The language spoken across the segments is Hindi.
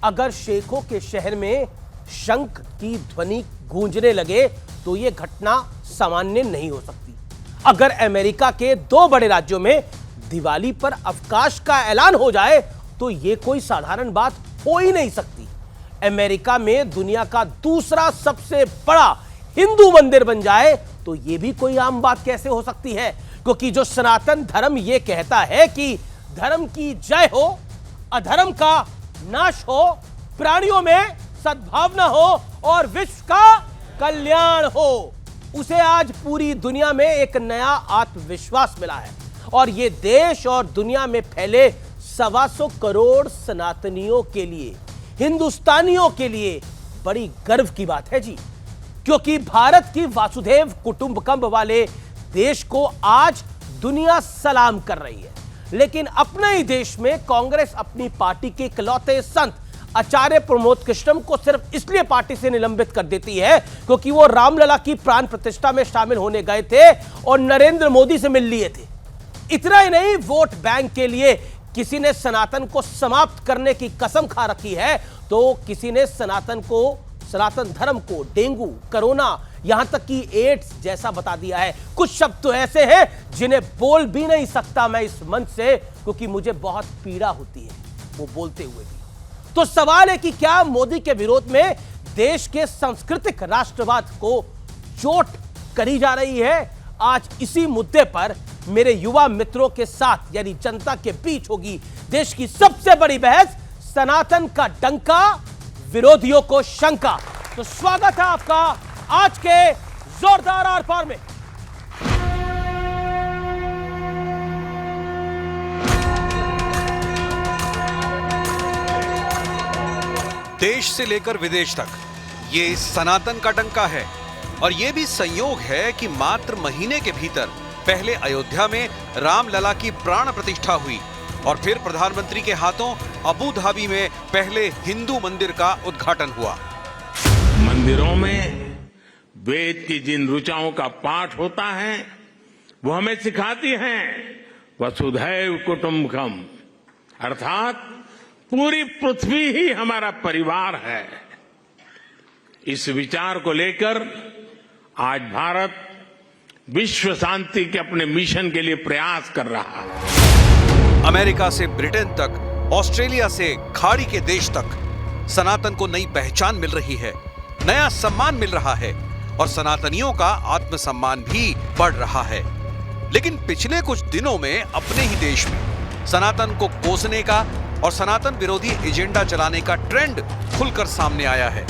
अगर शेखों के शहर में शंख की ध्वनि गूंजने लगे तो यह घटना सामान्य नहीं हो सकती। अगर अमेरिका के 2 बड़े राज्यों में दिवाली पर अवकाश का ऐलान हो जाए तो यह कोई साधारण बात हो ही नहीं सकती। अमेरिका में दुनिया का दूसरा सबसे बड़ा हिंदू मंदिर बन जाए तो यह भी कोई आम बात कैसे हो सकती है, क्योंकि जो सनातन धर्म यह कहता है कि धर्म की जय हो, अधर्म का नाश हो, प्राणियों में सद्भावना हो और विश्व का कल्याण हो, उसे आज पूरी दुनिया में एक नया आत्मविश्वास मिला है। और यह देश और दुनिया में फैले 125 करोड़ सनातनियों के लिए, हिंदुस्तानियों के लिए बड़ी गर्व की बात है जी, क्योंकि भारत की वासुदेव कुटुंबकम वाले देश को आज दुनिया सलाम कर रही है। लेकिन अपने ही देश में कांग्रेस अपनी पार्टी के इकलौते संत आचार्य प्रमोद कृष्णम को सिर्फ इसलिए पार्टी से निलंबित कर देती है क्योंकि वो रामलला की प्राण प्रतिष्ठा में शामिल होने गए थे और नरेंद्र मोदी से मिल लिए थे। इतना ही नहीं, वोट बैंक के लिए किसी ने सनातन को समाप्त करने की कसम खा रखी है तो किसी ने सनातन धर्म को डेंगू, कोरोना, यहां तक कि एड्स जैसा बता दिया है। कुछ शब्द तो ऐसे हैं जिन्हें बोल भी नहीं सकता मैं इस मंच से, क्योंकि मुझे बहुत पीड़ा होती है वो बोलते हुए भी। तो सवाल है कि क्या मोदी के विरोध में देश के सांस्कृतिक राष्ट्रवाद को चोट करी जा रही है? आज इसी मुद्दे पर मेरे युवा मित्रों के साथ यानी जनता के बीच होगी देश की सबसे बड़ी बहस, सनातन का डंका, विरोधियों को शंका। तो स्वागत है आपका आज के जोरदार आर पार में। देश से लेकर विदेश तक ये सनातन का डंका है। और ये भी संयोग है कि मात्र महीने के भीतर पहले अयोध्या में रामलला की प्राण प्रतिष्ठा हुई और फिर प्रधानमंत्री के हाथों अबू धाबी में पहले हिंदू मंदिर का उद्घाटन हुआ। मंदिरों में वेद की जिन ऋचाओं का पाठ होता है वो हमें सिखाती हैं वसुधैव कुटुंबकम, अर्थात पूरी पृथ्वी ही हमारा परिवार है। इस विचार को लेकर आज भारत विश्व शांति के अपने मिशन के लिए प्रयास कर रहा है। अमेरिका से ब्रिटेन तक, ऑस्ट्रेलिया से खाड़ी के देश तक सनातन को नई पहचान मिल रही है, नया सम्मान मिल रहा है और सनातनियों का आत्मसम्मान भी बढ़ रहा है। लेकिन पिछले कुछ दिनों में अपने ही देश में सनातन को कोसने का और सनातन विरोधी एजेंडा चलाने का ट्रेंड खुलकर सामने आया है।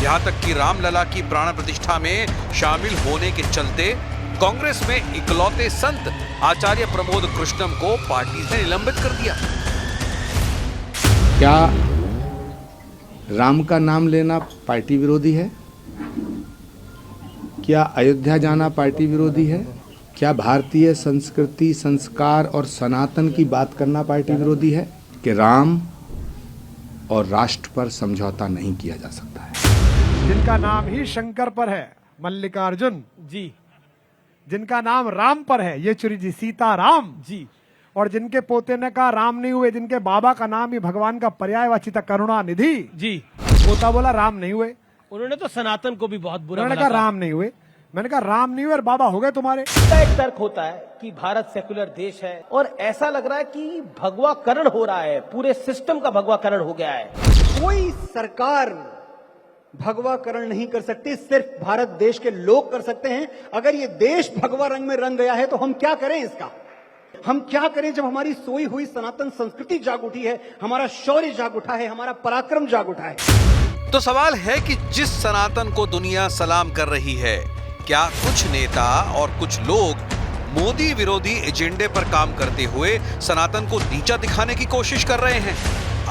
यहां तक कि रामलला की प्राण प्रतिष्ठा में शामिल होने के चलते कांग्रेस में इकलौते संत आचार्य प्रमोद कृष्णम को पार्टी से निलंबित कर दिया। क्या राम का नाम लेना पार्टी विरोधी है? क्या अयोध्या जाना पार्टी विरोधी है? क्या भारतीय संस्कृति, संस्कार और सनातन की बात करना पार्टी विरोधी है? कि राम और राष्ट्र पर समझौता नहीं किया जा सकता है। जिनका नाम ही शंकर पर है, मल्लिकार्जुन जी, जिनका नाम राम पर है, येचुरी जी, सीताराम जी, और जिनके पोते ने कहा राम नहीं हुए, जिनके बाबा का नाम ही भगवान का पर्यायवाची था करुणा निधि जी, पोता बोला राम नहीं हुए। उन्होंने तो सनातन को भी बहुत बुरा उन्होंने कहा राम नहीं हुए। मैंने कहा राम नहीं हुए और बाबा हो गए तुम्हारे। एक तर्क होता है कि भारत सेकुलर देश है और ऐसा लग रहा है कि भगवाकरण हो रहा है, पूरे सिस्टम का भगवाकरण हो गया है। कोई सरकार भगवाकरण नहीं कर सकती, सिर्फ भारत देश के लोग कर सकते हैं। अगर ये देश भगवा रंग में रंग गया है तो हम क्या करें इसका? हम क्या करें जब हमारी सोई हुई सनातन संस्कृति जाग उठी है, हमारा शौर्य जाग उठा है, हमारा पराक्रम जाग उठा है। तो सवाल है कि जिस सनातन को दुनिया सलाम कर रही है, क्या कुछ नेता और कुछ लोग मोदी विरोधी एजेंडे पर काम करते हुए सनातन को नीचा दिखाने की कोशिश कर रहे हैं?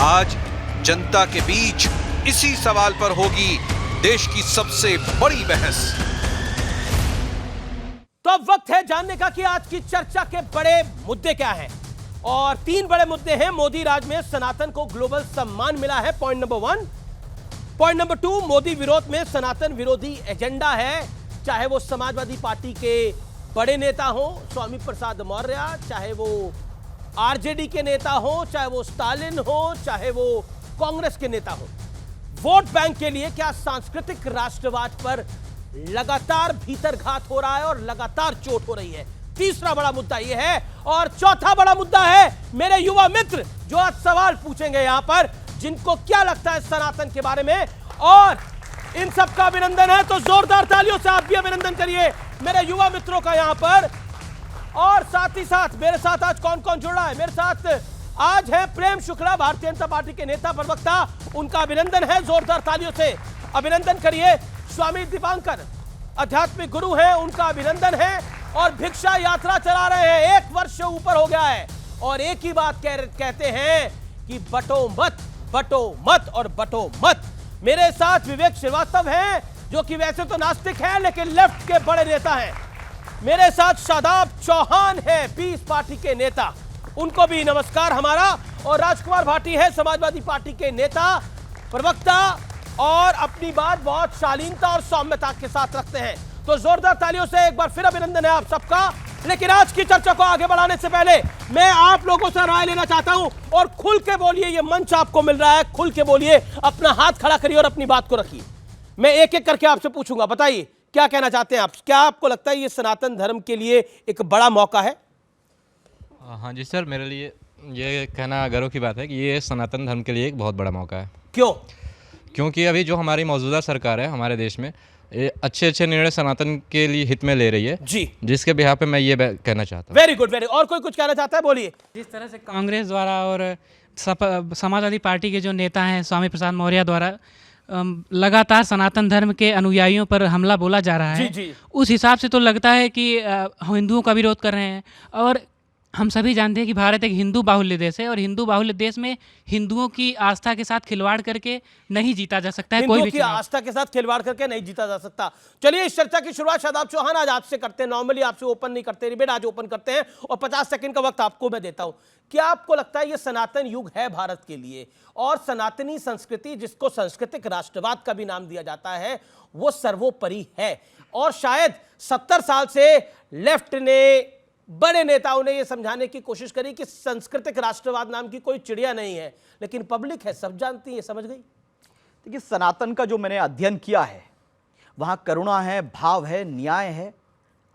आज जनता के बीच इसी सवाल पर होगी देश की सबसे बड़ी बहस। तो अब वक्त है जानने का कि आज की चर्चा के बड़े मुद्दे क्या हैं। और 3 बड़े मुद्दे हैं। मोदी राज में सनातन को ग्लोबल सम्मान मिला है, point number 1। Point number 2, Modi विरोध में सनातन विरोधी एजेंडा है, चाहे वो समाजवादी पार्टी के बड़े नेता हो स्वामी प्रसाद मौर्य, चाहे वो आरजेडी के नेता हो, चाहे वो स्टालिन हो, चाहे वो कांग्रेस के नेता हो। वोट बैंक के लिए क्या सांस्कृतिक राष्ट्रवाद पर लगातार भीतरघात हो रहा है और लगातार चोट हो रही है। तीसरा बड़ा मुद्दा यह है। और चौथा बड़ा मुद्दा है मेरे युवा मित्र जो आज सवाल पूछेंगे यहां पर, जिनको क्या लगता है सनातन के बारे में, और इन सबका अभिनंदन है तो जोरदार तालियों से आप भी अभिनंदन करिए मेरे युवा मित्रों का यहां पर। और साथ ही साथ मेरे साथ आज कौन कौन जुड़ रहा है, मेरे साथ आज है प्रेम शुक्ला, भारतीय जनता पार्टी के नेता प्रवक्ता, उनका अभिनंदन है, जोरदार तालियों से अभिनंदन करिए। स्वामी दीपांकर आध्यात्मिक गुरु हैं, उनका अभिनंदन है। और भिक्षा यात्रा चला रहे हैं, 1 वर्ष से ऊपर हो गया है, और एक ही बात कहते हैं कि बटो मत और बटो मत। मेरे साथ विवेक श्रीवास्तव हैं जो कि वैसे तो नास्तिक हैं लेकिन लेफ्ट के बड़े नेता हैं। मेरे साथ शादाब चौहान है, पीस पार्टी के नेता, उनको भी नमस्कार हमारा। और राजकुमार भाटी है, समाजवादी पार्टी के नेता प्रवक्ता, और अपनी बात बहुत शालीनता और सौम्यता के साथ रखते हैं। तो जोरदार तालियों से एक बार फिर अभिनंदन है आप सबका। लेकिन आज की चर्चा को आगे बढ़ाने से पहले मैं आप लोगों से राय लेना चाहता हूं, और खुल के बोलिए, ये मंच आपको मिल रहा है, खुल के बोलिए, अपना हाथ खड़ा करिए और अपनी बात को रखिए। मैं एक एक करके आपसे पूछूंगा, बताइए क्या कहना चाहते हैं आप। क्या आपको लगता है ये सनातन धर्म के लिए एक बड़ा मौका है? हाँ जी सर, मेरे लिए ये कहना गर्व की बात है कि ये सनातन धर्म के लिए एक बहुत बड़ा मौका है। क्यों? क्योंकि अभी जो हमारी मौजूदा सरकार है हमारे देश में, ये अच्छे निर्णय सनातन के लिए हित में ले रही है जी, जिसके बिहार पे मैं ये कहना चाहता हूँ। Very good, very. और कोई कुछ कहना चाहता है, बोलिए। जिस तरह से कांग्रेस द्वारा और समाजवादी पार्टी के जो नेता हैं स्वामी प्रसाद मौर्य द्वारा लगातार सनातन धर्म के अनुयायियों पर हमला बोला जा रहा है, जी। उस हिसाब से तो लगता है कि हिंदुओं का विरोध कर रहे हैं। और हम सभी जानते हैं कि भारत एक हिंदू बाहुल्य देश है, और हिंदू बाहुल्य देश में हिंदुओं की आस्था के साथ खिलवाड़ करके नहीं जीता जा सकता है कोई भी चुनाव। आस्था के साथ खिलवाड़ करके नहीं जीता जा सकता। चलिए इस चर्चा की शुरुआत शादाब चौहान आज आपसे करते हैं। नॉर्मली आपसे ओपन नहीं करते डिबेट, आज ओपन करते हैं, और 50 सेकंड का वक्त आपको मैं देता हूं। क्या आपको लगता है ये सनातन युग है भारत के लिए, और सनातनी संस्कृति जिसको सांस्कृतिक राष्ट्रवाद का भी नाम दिया जाता है वो सर्वोपरि है? और शायद 70 साल से लेफ्ट ने, बड़े नेताओं ने यह समझाने की कोशिश करी कि सांस्कृतिक राष्ट्रवाद नाम की कोई चिड़िया नहीं है, लेकिन पब्लिक है, सब जानती है, समझ गई। देखिए, सनातन का जो मैंने अध्ययन किया है वहां करुणा है, भाव है, न्याय है,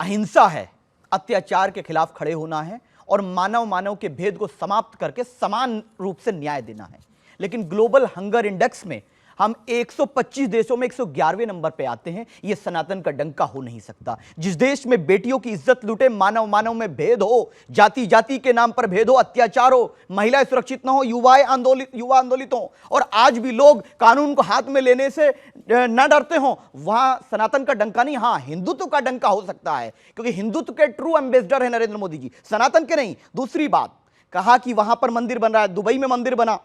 अहिंसा है, अत्याचार के खिलाफ खड़े होना है, और मानव के भेद को समाप्त करके समान रूप से न्याय देना है। लेकिन ग्लोबल हंगर इंडेक्स में हम 125 देशों में 111वें नंबर पे आते हैं। यह सनातन का डंका हो नहीं सकता। जिस देश में बेटियों की इज्जत लूटे, मानव में भेद हो, जाति जाति के नाम पर भेद हो, अत्याचार हो, महिलाएं सुरक्षित ना हो, युवा आंदोलित हो, और आज भी लोग कानून को हाथ में लेने से न डरते हो, वहां सनातन का डंका नहीं, हां हिंदुत्व का डंका हो सकता है, क्योंकि हिंदुत्व के ट्रू एम्बेसडर है नरेंद्र मोदी जी, सनातन के नहीं। दूसरी बात, कहा कि वहां पर मंदिर बन रहा है, दुबई में मंदिर बना,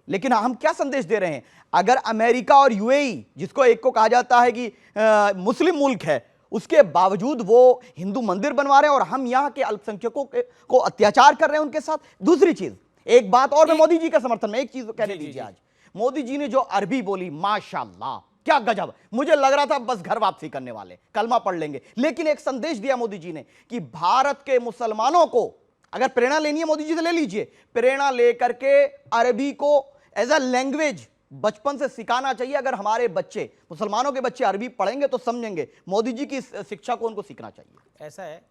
लेकिन हम क्या संदेश दे रहे हैं? अगर अमेरिका और यूएई, जिसको एक को कहा जाता है कि मुस्लिम मुल्क है, उसके बावजूद वो हिंदू मंदिर बनवा रहे हैं, और हम यहाँ के अल्पसंख्यकों को अत्याचार कर रहे हैं उनके साथ। दूसरी चीज, एक बात और मैं मोदी जी के समर्थन में एक चीज कहने दीजिए। आज मोदी जी ने जो अरबी बोली, माशाल्लाह, क्या गजब। मुझे लग रहा था बस घर वापसी करने वाले, कलमा पढ़ लेंगे, लेकिन एक संदेश दिया मोदी जी ने कि भारत के मुसलमानों को अगर प्रेरणा लेनी है मोदी जी से ले लीजिए, प्रेरणा लेकर के अरबी को एज अ लैंग्वेज बचपन से सिखाना चाहिए। अगर हमारे बच्चे, मुसलमानों के बच्चे अरबी पढ़ेंगे तो समझेंगे। मोदी जी की शिक्षा को उनको सीखना चाहिए। ऐसा है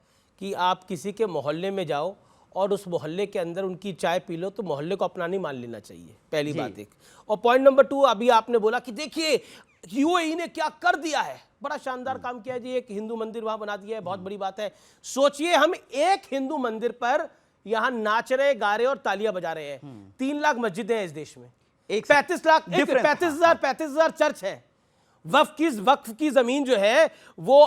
कि आप किसी के मोहल्ले में जाओ और उस मोहल्ले के अंदर उनकी चाय पी लो तो मोहल्ले को अपना नहीं मान लेना चाहिए, पहली बात एक। और पॉइंट नंबर 2, अभी आपने बोला कि देखिए यूएई ने क्या कर दिया है, बड़ा शानदार काम किया जी, एक हिंदू मंदिर वहां बना दिया है, बहुत बड़ी बात है। सोचिए हम एक हिंदू मंदिर पर यहां नाच रहे, गा रहे और तालियां बजा रहे हैं। 3 लाख मस्जिदें हैं इस देश में, 35,000 चर्च है। वक्फ की जमीन जो है वो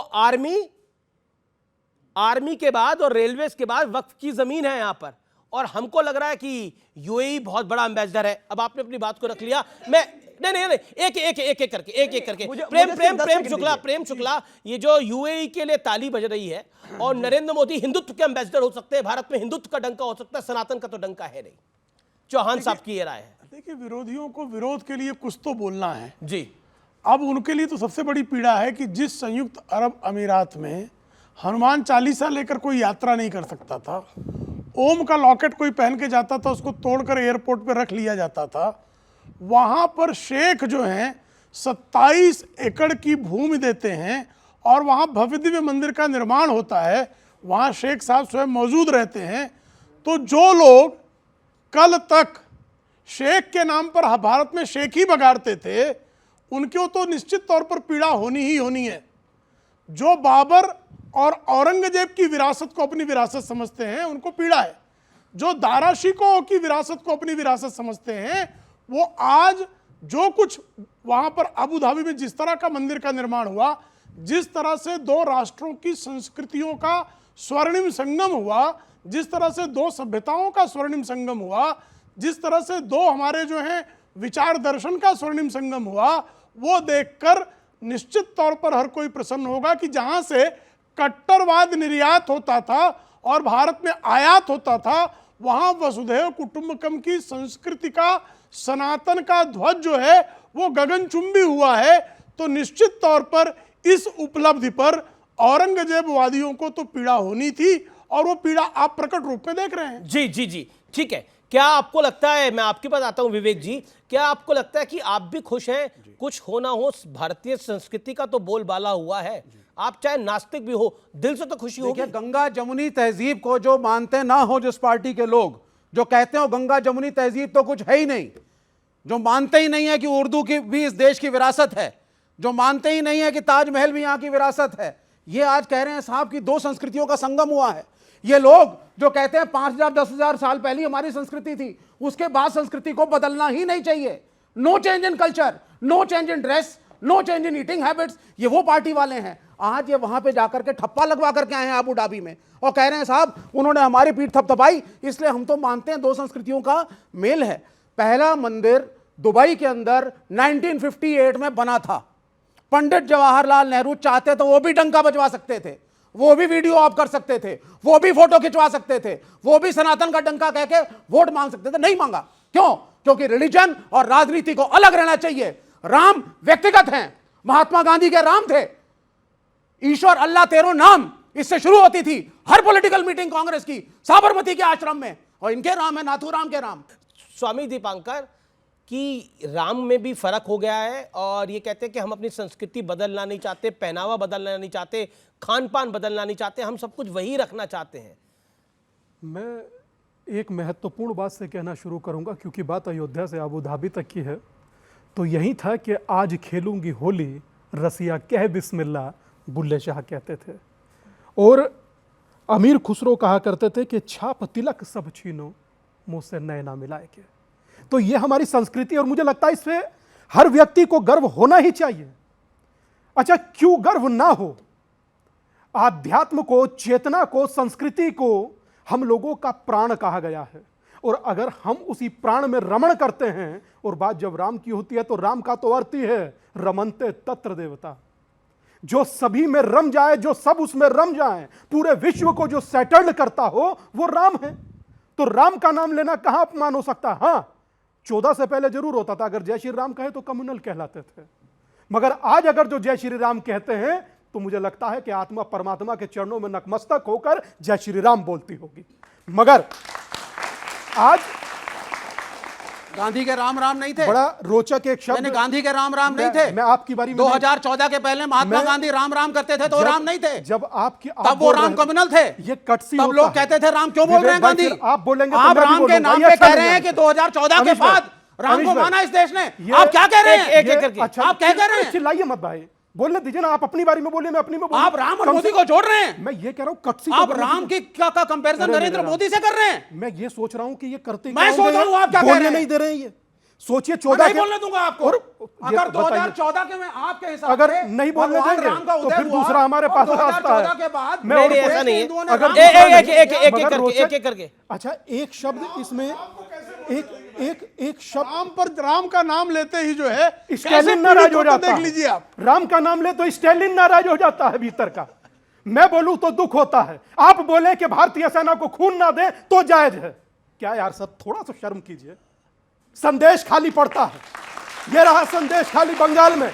आर्मी के बाद और रेलवे के बाद वक्फ की जमीन है यहां पर, और हमको लग रहा है कि यूएई बहुत बड़ा एम्बेसडर है। अब आपने अपनी बात को रख लिया, मैं नहीं एक करके प्रेम शुक्ला, ये जो यूएई के लिए ताली बज रही है, और नरेंद्र मोदी हिंदुत्व के एम्बेसडर हो सकते हैं, भारत में हिंदुत्व का डंका हो सकता है, सनातन का तो डंका है नहीं। चौहान साहब की ये राय है। देखिए, विरोधियों को विरोध के लिए कुछ तो बोलना है जी। अब उनके लिए तो सबसे बड़ी पीड़ा है कि जिस संयुक्त अरब अमीरात में हनुमान चालीसा लेकर कोई यात्रा नहीं कर सकता था, ओम का लॉकेट कोई पहन के जाता था उसको तोड़कर एयरपोर्ट पर रख लिया जाता था, वहां पर शेख जो हैं 27 एकड़ की भूमि देते हैं और वहां भव्य दिव्य मंदिर का निर्माण होता है, वहां शेख साहब स्वयं मौजूद रहते हैं। तो जो लोग कल तक शेख के नाम पर भारत में शेख ही बगाड़ते थे, उनको तो निश्चित तौर पर पीड़ा होनी ही होनी है। जो बाबर और औरंगजेब की विरासत को अपनी विरासत समझते हैं, उनको पीड़ा है। जो दारा शिकोह की विरासत को अपनी विरासत समझते हैं, वो आज जो कुछ वहां पर अबू धाबी में जिस तरह का मंदिर का निर्माण हुआ, जिस तरह से दो राष्ट्रों की संस्कृतियों का स्वर्णिम संगम हुआ, जिस तरह से दो सभ्यताओं का स्वर्णिम संगम हुआ, जिस तरह से दो हमारे जो हैं विचार दर्शन का स्वर्णिम संगम हुआ, वो देखकर निश्चित तौर पर हर कोई प्रसन्न होगा कि जहां से कट्टरवाद निर्यात होता था और भारत में आयात होता था, वहां वसुधैव कुटुंबकम की संस्कृति का, सनातन का ध्वज जो है वो गगनचुंबी हुआ है। तो निश्चित तौर पर इस उपलब्धि पर औरंगजेबवादियों को तो पीड़ा होनी थी और वो पीड़ा आप प्रकट रूप में देख रहे हैं। जी जी जी, ठीक है। क्या आपको लगता है, मैं आपके पास आता हूं विवेक जी, क्या आपको लगता है कि आप भी खुश हैं? कुछ हो ना हो, भारतीय संस्कृति का तो बोलबाला हुआ है, आप चाहे नास्तिक भी हो, दिल से तो खुशी होगी। गंगा जमुनी तहजीब को जो मानते ना हो जिस पार्टी के लोग, जो कहते हो गंगा जमुनी तहजीब तो कुछ है ही नहीं, जो मानते ही नहीं है कि उर्दू की भी इस देश की विरासत है, जो मानते ही नहीं है कि ताजमहल भी यहाँ की विरासत है, ये आज कह रहे हैं साहब कि दो संस्कृतियों का संगम हुआ है। ये लोग जो कहते हैं 5000 10,000 साल पहले हमारी संस्कृति थी, उसके बाद संस्कृति को बदलना ही नहीं चाहिए। No change in culture, no change in dress, no change in eating habits, ये वो पार्टी वाले हैं। आज ये वहां पे जाकर के ठप्पा लगवा करके आए हैं अबू धाबी में और कह रहे हैं साहब उन्होंने हमारी पीठ थपथपाई, इसलिए हम तो मानते हैं दो संस्कृतियों का मेल है। पहला मंदिर दुबई के अंदर 1958 में बना था। पंडित जवाहरलाल नेहरू चाहते तो वो भी डंका बजवा सकते थे, वो भी वीडियो ऑफ कर सकते थे, वो भी फोटो खिंचवा सकते थे, वो भी सनातन का डंका कह के वोट मांग सकते थे। नहीं मांगा, क्यों? क्योंकि रिलीजन और राजनीति को अलग रहना चाहिए। राम व्यक्तिगत हैं, महात्मा गांधी के राम थे, ईश्वर अल्लाह तेरो नाम, इससे शुरू होती थी हर पॉलिटिकल मीटिंग कांग्रेस की साबरमती के आश्रम में, और इनके राम है नाथूराम के राम। स्वामी दीपांकर कि राम में भी फर्क हो गया है और ये कहते हैं कि हम अपनी संस्कृति बदलना नहीं चाहते, पहनावा बदलना नहीं चाहते, खान पान बदलना नहीं चाहते, हम सब कुछ वही रखना चाहते हैं। मैं एक महत्वपूर्ण बात से कहना शुरू करूंगा, क्योंकि बात अयोध्या से अबू धाबी तक की है। तो यही था कि आज खेलूंगी होली, रसिया कह बिस्मिल्लाह, बुल्ले शाह कहते थे। और अमीर खुसरो कहा करते थे कि छाप तिलक सब छीनो, मुझसे नैना मिलाए के। तो ये हमारी संस्कृति, और मुझे लगता है इससे हर व्यक्ति को गर्व होना ही चाहिए। अच्छा, क्यों गर्व ना हो? आध्यात्म को, चेतना को, संस्कृति को हम लोगों का प्राण कहा गया है, और अगर हम उसी प्राण में रमण करते हैं, और बात जब राम की होती है तो राम का तो अर्थ ही है रमनते तत्र देवता, जो सभी में रम जाए, जो सब उसमें रम जाए, पूरे विश्व को जो सेटल्ड करता हो, वो राम है। तो राम का नाम लेना कहां अपमान हो सकता? हाँ, 14 से पहले जरूर होता था, अगर जय श्री राम कहे तो कम्युनल कहलाते थे, मगर आज अगर जो जय श्री राम कहते हैं तो मुझे लगता है कि आत्मा परमात्मा के चरणों में नतमस्तक होकर जय श्री राम बोलती होगी। मगर आज गांधी के राम राम नहीं थे। बड़ा रोचक एक शब्द, गांधी के राम राम नहीं थे। मैं आपकी बारी में 2014 के पहले महात्मा गांधी राम राम करते थे तो राम नहीं थे। जब आपकी तब वो राम कम्युनल थे। ये कटसी तब लोग कहते थे राम क्यों बोल रहे हैं गांधी? आप बोलेंगे आप राम के नाम पे कह रहे हैं कि 2014 के बाद राम को माना इस देश ने। आप क्या कह रहे हैं? आप क्या कह रहे हैं? चिल्लाइए मत भाई, बोलने दीजिए ना। आप अपनी बारी में बोलिए, मैं अपनी में बोलूं। आप राम और मोदी को जोड़ रहे हैं। मैं ये कह रहा हूं कटसी, आप राम की का कंपैरिजन नरेंद्र मोदी से कर रहे हैं। मैं ये सोच रहा हूं कि ये करते, मैं सोच रहा हूं आप क्या कह रहे हैं? नहीं दे रहे हैं। ये सोचिए 14 नहीं बोलने दूंगा आपको। अगर 2014 के में आपके हिसाब अगर नहीं बोलने देंगे तो फिर दूसरा हमारे पास रास्ता है। के बाद मैं ऐसा नहीं है। एक करके अच्छा, एक शब्द इसमें, एक शब्द राम पर, राम का नाम लेते ही जो है स्टैलिन नाराज हो जाता है। देख लीजिए आप, राम का नाम ले तो स्टैलिन नाराज हो जाता है भीतर का। मैं बोलूं तो दुख होता है, आप बोले कि भारतीय सेना को खून ना दे तो जायज है। क्या यार सब थोड़ा सा शर्म कीजिए। संदेश खाली पड़ता है। यह रहा संदेश खाली बंगाल में।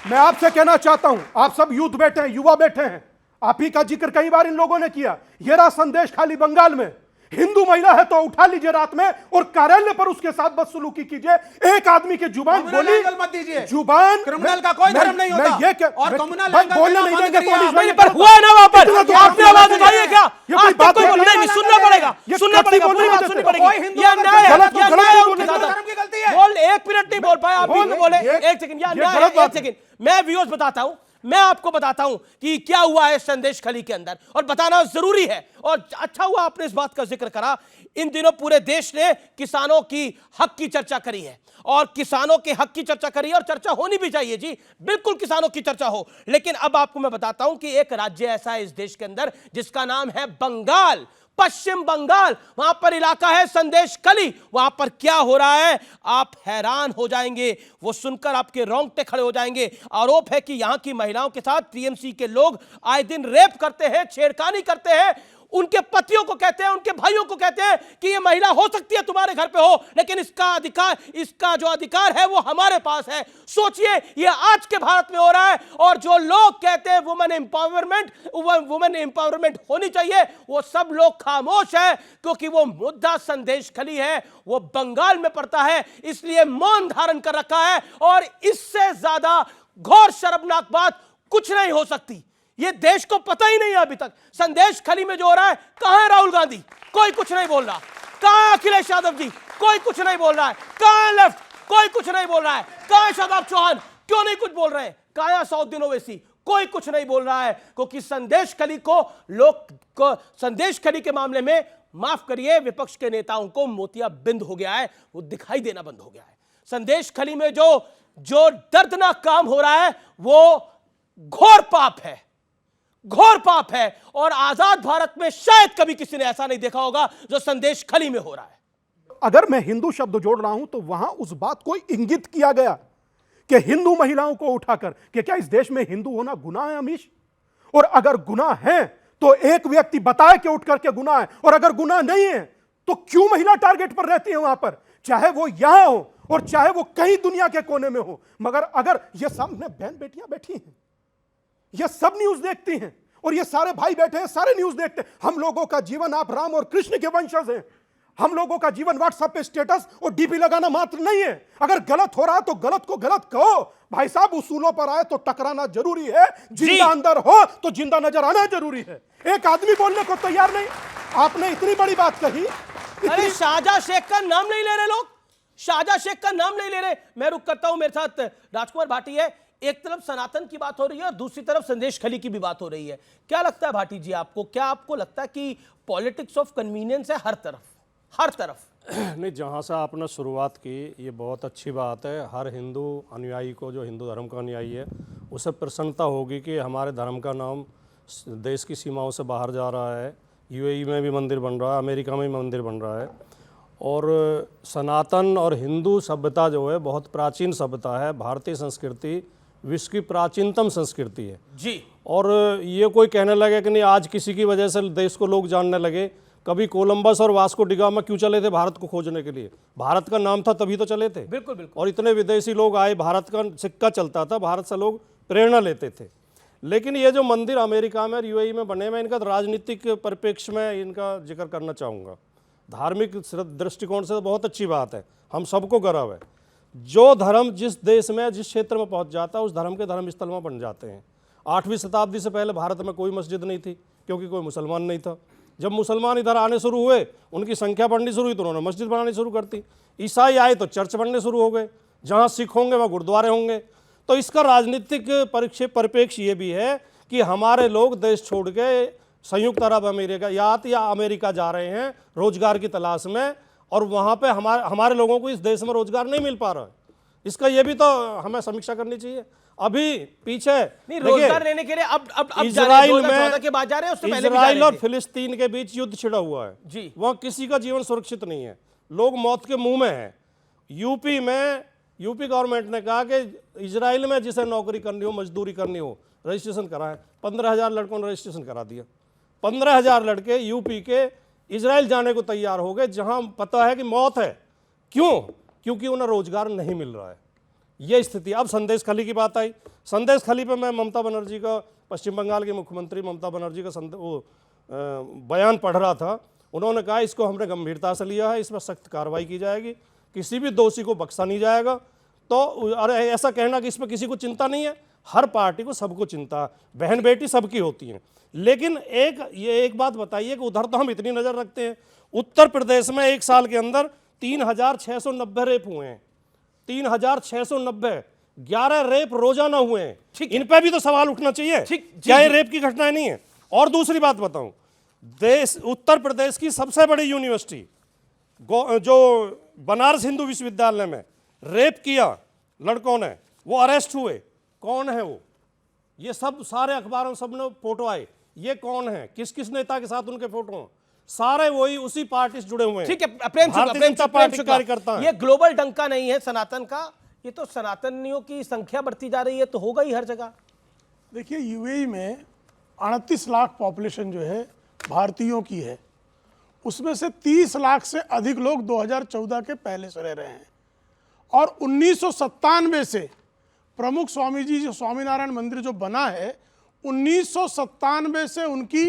मैं आपसे कहना चाहता हूं, आप सब यूथ बैठे हैं, युवा बैठे हैं, आप ही का जिक्र कई बार इन लोगों ने किया। यह रहा संदेश खाली बंगाल में। हिंदू महिला है तो उठा लीजिए रात में और कार्यालय पर उसके साथ बदसलूकी कीजिए। एक आदमी की जुबान बोली, एंगल मत दीजिए। जुबान क्रिमिनल का कोई धर्म नहीं होता। ये क्या और कम्युनल भाई एंगल बोलने देना नहीं बंद देंगे करिए। पुलिस वाले पर हुआ है ना वहां पर, इतना तो आपने आप आवाज बोल उठाई है रहे क्या? हैं। ये आज कोई तक बात कोई है? बोल नहीं, सुनना पड़ेगा, ये सुनना कच्ची पड़ेगा, बोलने पूरी की बात बात सुननी है। पड़ेगी। कोई हिंदू ये अगर अन्याय है, गलत तो ये गलत अन्याय ही है बोलने उनके का। साथ। धर्म की गलती है। बोल, एक मिनट नहीं बोल पाए आप, बोल, भी बोले ये- एक सेकंड, ये अन्याय गलत है, बात एक सेकंड। मैं व्यूअर्स बताता हूं, मैं आपको बताता हूं कि क्या हुआ है संदेश खली के अंदर, और बताना जरूरी है। और अच्छा हुआ आपने इस बात का जिक्र करा। इन दिनों पूरे देश ने किसानों की हक की चर्चा करी है, और किसानों के हक की चर्चा करी है, और चर्चा होनी भी चाहिए जी, बिल्कुल किसानों की चर्चा हो। लेकिन अब आपको मैं बताता हूं कि एक राज्य ऐसा है इस देश के अंदर जिसका नाम है बंगाल, पश्चिम बंगाल। वहां पर इलाका है संदेश खली। वहां पर क्या हो रहा है आप हैरान हो जाएंगे, वो सुनकर आपके रोंगटे खड़े हो जाएंगे। आरोप है कि यहां की महिलाओं के साथ टीएमसी के लोग आए दिन रेप करते हैं, छेड़खानी करते हैं। उनके पतियों को कहते हैं, उनके भाइयों को कहते हैं कि ये महिला हो सकती है तुम्हारे घर पे हो, लेकिन इसका अधिकार, इसका जो अधिकार है वो हमारे पास है। सोचिए, ये आज के भारत में हो रहा है। और जो लोग कहते हैं वुमेन एम्पावरमेंट होनी चाहिए, वो सब लोग खामोश है, क्योंकि वो मुद्दा संदेश खली है, वो बंगाल में पड़ता है, इसलिए मौन धारण कर रखा है। और इससे ज्यादा घोर शर्मनाक बात कुछ नहीं हो सकती। ये देश को पता ही नहीं है अभी तक संदेश खली में जो हो रहा है। कहां है राहुल गांधी? कोई कुछ नहीं बोल रहा। कहां है अखिलेश यादव जी? कोई कुछ नहीं बोल रहा है। कहां है लेफ्ट? कोई कुछ नहीं बोल रहा है। कहां है शादाब चौहान? क्यों नहीं कुछ बोल रहे हैं? कहां है असदुद्दीन ओवैसी? कोई कुछ नहीं बोल रहा है, क्योंकि संदेश खली को संदेश खली के मामले में, माफ करिए, विपक्ष के नेताओं को मोतियाबिंद हो गया है, वो दिखाई देना बंद हो गया है। संदेश खली में जो दर्दनाक काम हो रहा है वो घोर पाप है, घोर पाप है। और आजाद भारत में शायद कभी किसी ने ऐसा नहीं देखा होगा जो संदेश खली में हो रहा है। अगर मैं हिंदू शब्द जोड़ रहा हूं तो वहां उस बात को इंगित किया गया कि हिंदू महिलाओं को उठाकर कि क्या इस देश में हिंदू होना गुनाह है अमीश? और अगर गुनाह है तो एक व्यक्ति बताए कि उठ करके गुनाह है, और अगर गुनाह नहीं है तो क्यों महिला टारगेट पर रहती है वहां पर, चाहे वो यहां हो और चाहे वो कहीं दुनिया के कोने में हो। मगर अगर ये सामने बहन बेटियां बैठी हैं, ये सब न्यूज देखती हैं, और ये सारे भाई बैठे हैं, सारे न्यूज देखते हैं। हम लोगों का जीवन, आप राम और कृष्ण के वंशज हैं, हम लोगों का जीवन व्हाट्सएप पे स्टेटस और डीपी लगाना मात्र नहीं है। अगर गलत हो रहा है तो गलत को गलत कहो भाई साहब। उसूलों पर आए तो टकराना जरूरी है, जिंदा अंदर हो तो जिंदा नजर आना जरूरी है। एक आदमी बोलने को तैयार नहीं। आपने इतनी बड़ी बात कही। अरे शाहजहां शेख का नाम नहीं ले रहे लोग, शाहजहां शेख का नाम नहीं ले रहे। मैं रुक करता हूं, मेरे साथ राजकुमार भाटी है। एक तरफ सनातन की बात हो रही है और दूसरी तरफ संदेश खली की भी बात हो रही है। क्या लगता है भाटी जी आपको, क्या आपको लगता है कि पॉलिटिक्स ऑफ कन्वीनियंस है हर तरफ, हर तरफ? नहीं, जहाँ से आपने शुरुआत की ये बहुत अच्छी बात है। हर हिंदू अनुयायी को, जो हिंदू धर्म का अनुयायी है, उसे प्रसन्नता होगी कि हमारे धर्म का नाम देश की सीमाओं से बाहर जा रहा है। यूएई में भी मंदिर बन रहा है, अमेरिका में भी मंदिर बन रहा है। और सनातन और हिंदू सभ्यता जो है बहुत प्राचीन सभ्यता है। भारतीय संस्कृति विश्व की प्राचीनतम संस्कृति है जी। और ये कोई कहने लगे कि नहीं आज किसी की वजह से देश को लोग जानने लगे। कभी कोलंबस और वास्को डिगामा क्यों चले थे भारत को खोजने के लिए? भारत का नाम था तभी तो चले थे। बिल्कुल बिल्कुल। और इतने विदेशी लोग आए, भारत का सिक्का चलता था, भारत से लोग प्रेरणा लेते थे। लेकिन ये जो मंदिर अमेरिका में और यूएई में बने, मैं इनका राजनीतिक परिप्रेक्ष्य में इनका जिक्र करना चाहूँगा। धार्मिक दृष्टिकोण से तो बहुत अच्छी बात है, हम सबको गर्व है। जो धर्म जिस देश में, जिस क्षेत्र में पहुंच जाता है, उस धर्म के धर्म स्थल में बन जाते हैं। 8वीं शताब्दी से पहले भारत में कोई मस्जिद नहीं थी, क्योंकि कोई मुसलमान नहीं था। जब मुसलमान इधर आने शुरू हुए, उनकी संख्या बढ़नी शुरू हुई, तो उन्होंने मस्जिद बनानी शुरू कर दी। ईसाई आए तो चर्च बनने शुरू हो गए, जहाँ सिख होंगे वहाँ गुरुद्वारे होंगे। तो इसका राजनीतिक परिप्रेक्ष्य ये भी है कि हमारे लोग देश छोड़ के संयुक्त अरब अमेरिका या अमेरिका जा रहे हैं रोजगार की तलाश में, और वहाँ पे हमारे लोगों को इस देश में रोजगार नहीं मिल पा रहा है। इसका ये भी तो हमें समीक्षा करनी चाहिए। अभी पीछे नहीं, रोजगार लेने के लिए अब इजराइल में के बाद जा रहे हैं, उससे पहले इजराइल और फिलिस्तीन के बीच युद्ध छिड़ा हुआ है जी। वहाँ किसी का जीवन सुरक्षित नहीं है, लोग मौत के मुंह में हैं। यूपी गवर्नमेंट ने कहा कि इजराइल में जिसे नौकरी करनी हो, मजदूरी करनी हो, रजिस्ट्रेशन कराएं। 15,000 लड़कों ने रजिस्ट्रेशन करा दिया। 15,000 लड़के यूपी के इजराइल जाने को तैयार हो गए, जहां पता है कि मौत है। क्यों? क्योंकि उन्हें रोजगार नहीं मिल रहा है। ये स्थिति। अब संदेश खली की बात आई। संदेश खली पे मैं ममता बनर्जी का, पश्चिम बंगाल के मुख्यमंत्री ममता बनर्जी का बयान पढ़ रहा था। उन्होंने कहा इसको हमने गंभीरता से लिया है, इसमें सख्त कार्रवाई की जाएगी, किसी भी दोषी को बख्शा नहीं जाएगा। तो अरे ऐसा कहना कि इसमें किसी को चिंता नहीं है, हर पार्टी को सबको चिंता है, बहन बेटी सबकी होती हैं। लेकिन एक बात बताइए कि उधर तो हम इतनी नज़र रखते हैं, उत्तर प्रदेश में एक साल के अंदर 3690 रेप हुए हैं, 3690, 11 रेप रोजाना हुए हैं। इन पे भी तो सवाल उठना चाहिए, क्या ये रेप की घटनाएं नहीं है? और दूसरी बात बताऊं, उत्तर प्रदेश की सबसे बड़ी यूनिवर्सिटी जो बनारस हिंदू विश्वविद्यालय में रेप किया लड़कों ने, वो अरेस्ट हुए, कौन है वो? ये सब सारे अखबारों में सब ने फोटो आए, ये कौन है, किस किस नेता के साथ उनके फोटो हैं, सारे वही उसी पार्टी से जुड़े हुए हैं। ठीक है, प्रेम कार्यकर्ता। ये ग्लोबल डंका नहीं है सनातन का, ये तो सनातनियों की संख्या बढ़ती जा रही है, तो होगा ही हर जगह। देखिए यूएई में 38 लाख पॉपुलेशन जो है भारतीयों की है, उसमें से 30 लाख से अधिक लोग 2014 के पहले से रह रहे हैं। और 1997 से प्रमुख स्वामी जी जो स्वामीनारायण मंदिर जो बना है, 1997 से उनकी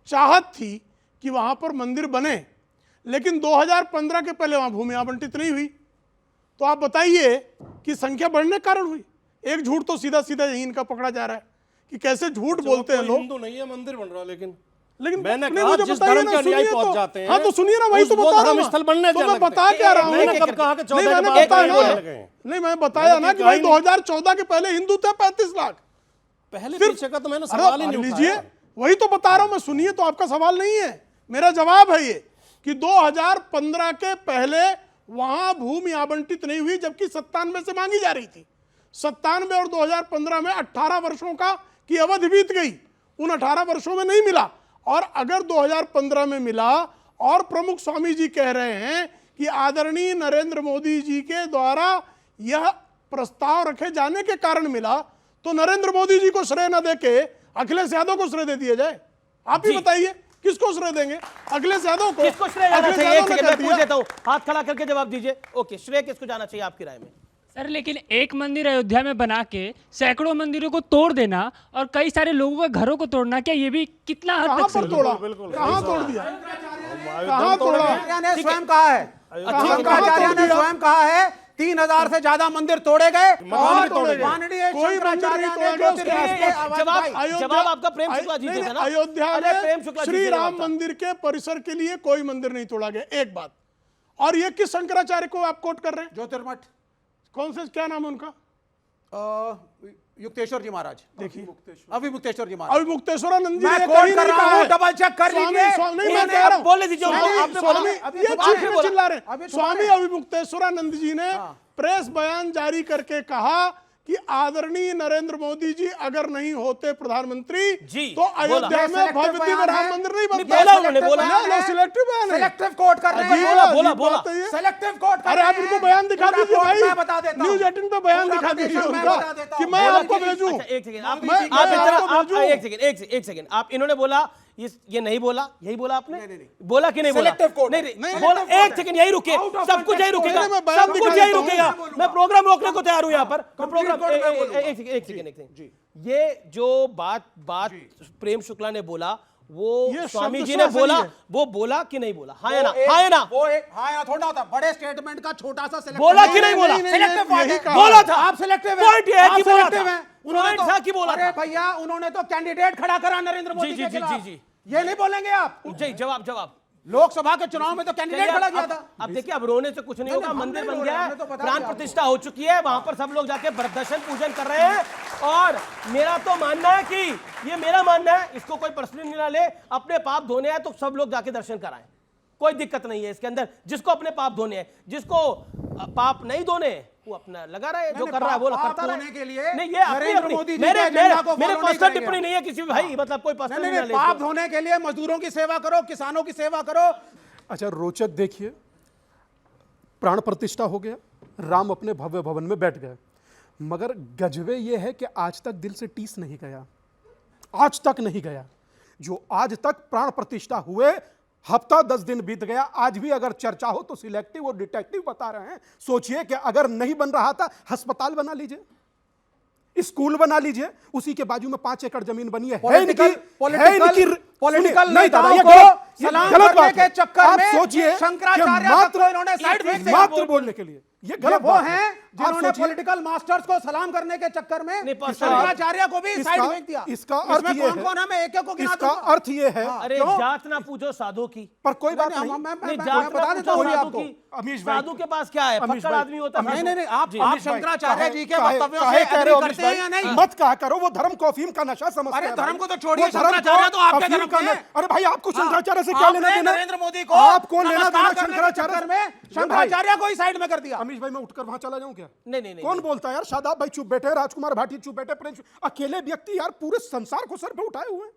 चाहत थी कि वहाँ पर मंदिर बने, लेकिन 2015 के पहले वहाँ भूमि आवंटित नहीं हुई। तो आप बताइए कि संख्या बढ़ने के कारण हुई। एक झूठ तो सीधा सीधा यही इनका पकड़ा जा रहा है कि कैसे झूठ बोलते हैं लोग। हिंदू नहीं है, मंदिर बन रहा, लेकिन मैंने कहा जिस धर्म के अनुयायी पहुंच जाते हैं, हाँ तो सुनिए ना, वही तो बता रहा हूं। स्थल बनने तो मैं बता क्या रहा हूँ, मैंने कब कहा कि 14 मैंने बताया ना कि भाई 2014 के पहले हिंदू थे 35 लाख। पहले पीछे का तो मैंने सवाल ही नहीं लीजिए, वही तो बता रहा हूं मैं, सुनिए तो आपका सवाल नहीं है, मेरा जवाब है ये कि 2015 के पहले वहां भूमि आवंटित नहीं हुई, जबकि 97 से मांगी जा रही थी। 97 और 2015 में 18 वर्षों की अवधि बीत गई, उन 18 वर्षों में नहीं मिला। और अगर 2015 में मिला और प्रमुख स्वामी जी कह रहे हैं कि आदरणीय नरेंद्र मोदी जी के द्वारा यह प्रस्ताव रखे जाने के कारण मिला, तो नरेंद्र मोदी जी को श्रेय न देके अखिलेश यादव को श्रेय दे दिया जाए। आप ही बताइए किसको श्रेय देंगे? अखिलेश यादव को? किसको श्रेय जाना चाहिए? एक सेकंड मैं पूछ देता हूं, हाथ खड़ा करके जवाब दीजिए। ओके, श्रेय किसको जाना चाहिए आपकी राय में? सर लेकिन एक मंदिर अयोध्या में बना के सैकड़ों मंदिरों को तोड़ देना और कई सारे लोगों के घरों को तोड़ना, क्या ये भी कितना हद तक सही है? कहां तोड़ दिया? कहां तोड़ा? ने स्वयं कहा है, शंकराचार्य ने स्वयं कहा है 3000 से ज्यादा मंदिर तोड़े गए। माननीय शंकराचार्य ने जवाब आपका प्रेम शुक्ला जी थे ना? अयोध्या में श्री राम मंदिर के परिसर के लिए कोई मंदिर नहीं तोड़ा गया, एक बात। और ये किस शंकराचार्य को आप कोट कर रहे हैं? ज्योतिर्मठ, कौन से, क्या नाम है उनका? युक्तेश्वर जी महाराज। देखिए अभिमुक्तेश्वर जी महाराज, अभिमुक्तेश्वरानंद जी मैं ने कोट कहीं कर नहीं रहा कहा हूं, है। डबल चेक कर लीजिए। नहीं मैं कह रहा हूं, बोले दीजिए, चिल्ला रहे। स्वामी अभिमुक्तेश्वरानंद जी ने प्रेस बयान जारी करके कहा कि आदरणीय नरेंद्र मोदी जी अगर नहीं होते प्रधानमंत्री तो अयोध्या में भव्य दिव्य राम मंदिर नहीं बनता। उन्होंने बोला सिलेक्टिव बयान है, सिलेक्टिव कोट कर रहे हैं। बोला सिलेक्टिव कोट कर अरे आप इनको बयान दिखा दीजिए भाई, मैं बता देता हूं। न्यूज 18 पे बयान दिखा दीजिए उनका कि मैं आपको भेजूं। एक सेकंड, आप इन्होंने बोला ये नहीं बोला, यही बोला आपने? बोला कि नहीं बोला? नहीं बोला। एक सेकंड यही रुके, सब कुछ यही रुकेगा, सब कुछ यही रुकेगा। मैं प्रोग्राम रोकने को तैयार हूं यहाँ पर। एक सेकंड, ये जो बात प्रेम शुक्ला ने बोला, वो स्वामी जी ने बोला, वो बोला कि नहीं बोला? हाँ या ना? हाँ या ना? वो हाँ या थोड़ा होता, बड़े स्टेटमेंट का छोटा सा सिलेक्टिव बोला कि नहीं बोला? बोला था। आप सिलेक्टिव पॉइंट ये है कि बोला था। उन्होंने था कि बोला अरे भैया, उन्होंने तो कैंडिडेट खड़ा करा नरेंद्र मोदी के खिलाफ। ये नहीं बोलेंगे आप? जी, जवाब। लोकसभा के चुनाव में तो कैंडिडेट खड़ा किया था। अब देखिए, अब रोने से कुछ नहीं होगा, मंदिर बन गया है, प्राण प्रतिष्ठा हो चुकी है, वहां पर सब लोग जाके दर्शन पूजन कर रहे हैं। और मेरा तो मानना है कि ये मेरा मानना है, इसको कोई पर्सनली नहीं ले, अपने पाप धोने हैं तो सब लोग जाके दर्शन कराएं, कोई दिक्कत नहीं है इसके अंदर। जिसको अपने पाप धोने हैं, जिसको पाप नहीं धोने वो अपना लगा रहा है, जो कर रहा है वो करता रहे। के लिए नहीं, ये नरेंद्र मोदी जी मेरे मेरे पर्सनल टिप्पणी नहीं है किसी भाई, मतलब कोई पर्सनल नहीं ले। पाप धोने के लिए मजदूरों की सेवा करो, किसानों की सेवा करो। अच्छा, रोचक देखिए, प्राण प्रतिष्ठा हो गया, राम अपने भव्य भवन में बैठ गए, मगर गजबे ये है कि आज तक दिल से टीस नहीं गया, आज तक नहीं गया। जो आज तक प्राण प्रतिष्ठा हुए हफ्ता 10 दिन बीत गया, आज भी अगर चर्चा हो तो सिलेक्टिव और डिटेक्टिव बता रहे हैं। सोचिए कि अगर नहीं बन रहा था, अस्पताल बना लीजिए, स्कूल बना लीजिए, उसी के बाजू में 5 एकड़ जमीन बनी है पॉलिटिकल नहीं दादा, ये नेताओं गलत- को ये सलाम गलत करने बात के है। चक्कर आप में सोचिए शंकराचार्य कि तक को इन्होंने साइड फेंक दिया। मात्र बोलने के लिए ये ये गलत वो बात है। हैं आप जिन्होंने सोचिए, पॉलिटिकल मास्टर्स को सलाम करने के चक्कर में नहीं, शंकराचार्य को भी साइड फेंक दिया। इसका अर्थ इसमें ये है, कौन-कौन है, मैं एक-एक को गिना इसका दूंगा। अर्थ ये है, अरे क्यों? जात ना पूछो साधु की, पर कोई बात नहीं, नहीं। नहीं मैं जात बता ना देता पूछो हूँ साधु आपको। की। अमीश भाई, साधु के पास क्या है, अमीश फक्कड़ भाई, आदमी होता है। नहीं, नहीं, नहीं, आप जी। अमीश भाई, शंकराचार्य जी के काहे- वक्तव्यों काहे से कह रहे एग्री हो करते अमीश हैं या भाई? नहीं? मत कहा करो, वो धर्म को अफीम का नशा समझते अरे हैं धर्म भाई। को तो छोड़िए, वो धर्म को शंकराचार्य तो आपके अफीम धर्म का के न- हैं। अरे भाई आपको शंकराचार्य से क्या आपने लेना देना? नरेंद्र मोदी को आपको लेना देना नमस्कार करने के शंकराचार्य चक्कर में शंकराचार्य को ही साइड में कर दिया। अमीश भाई, मैं उठकर वहां चला जाऊं क्या? नहीं, नहीं, नहीं। कौन बोलता है यार? शादाब भाई चुप बैठे, राजकुमार भाटी चुप बैठे, प्रिंस अकेले व्यक्ति यार पूरे संसार को सर पे उठाए हुए हैं।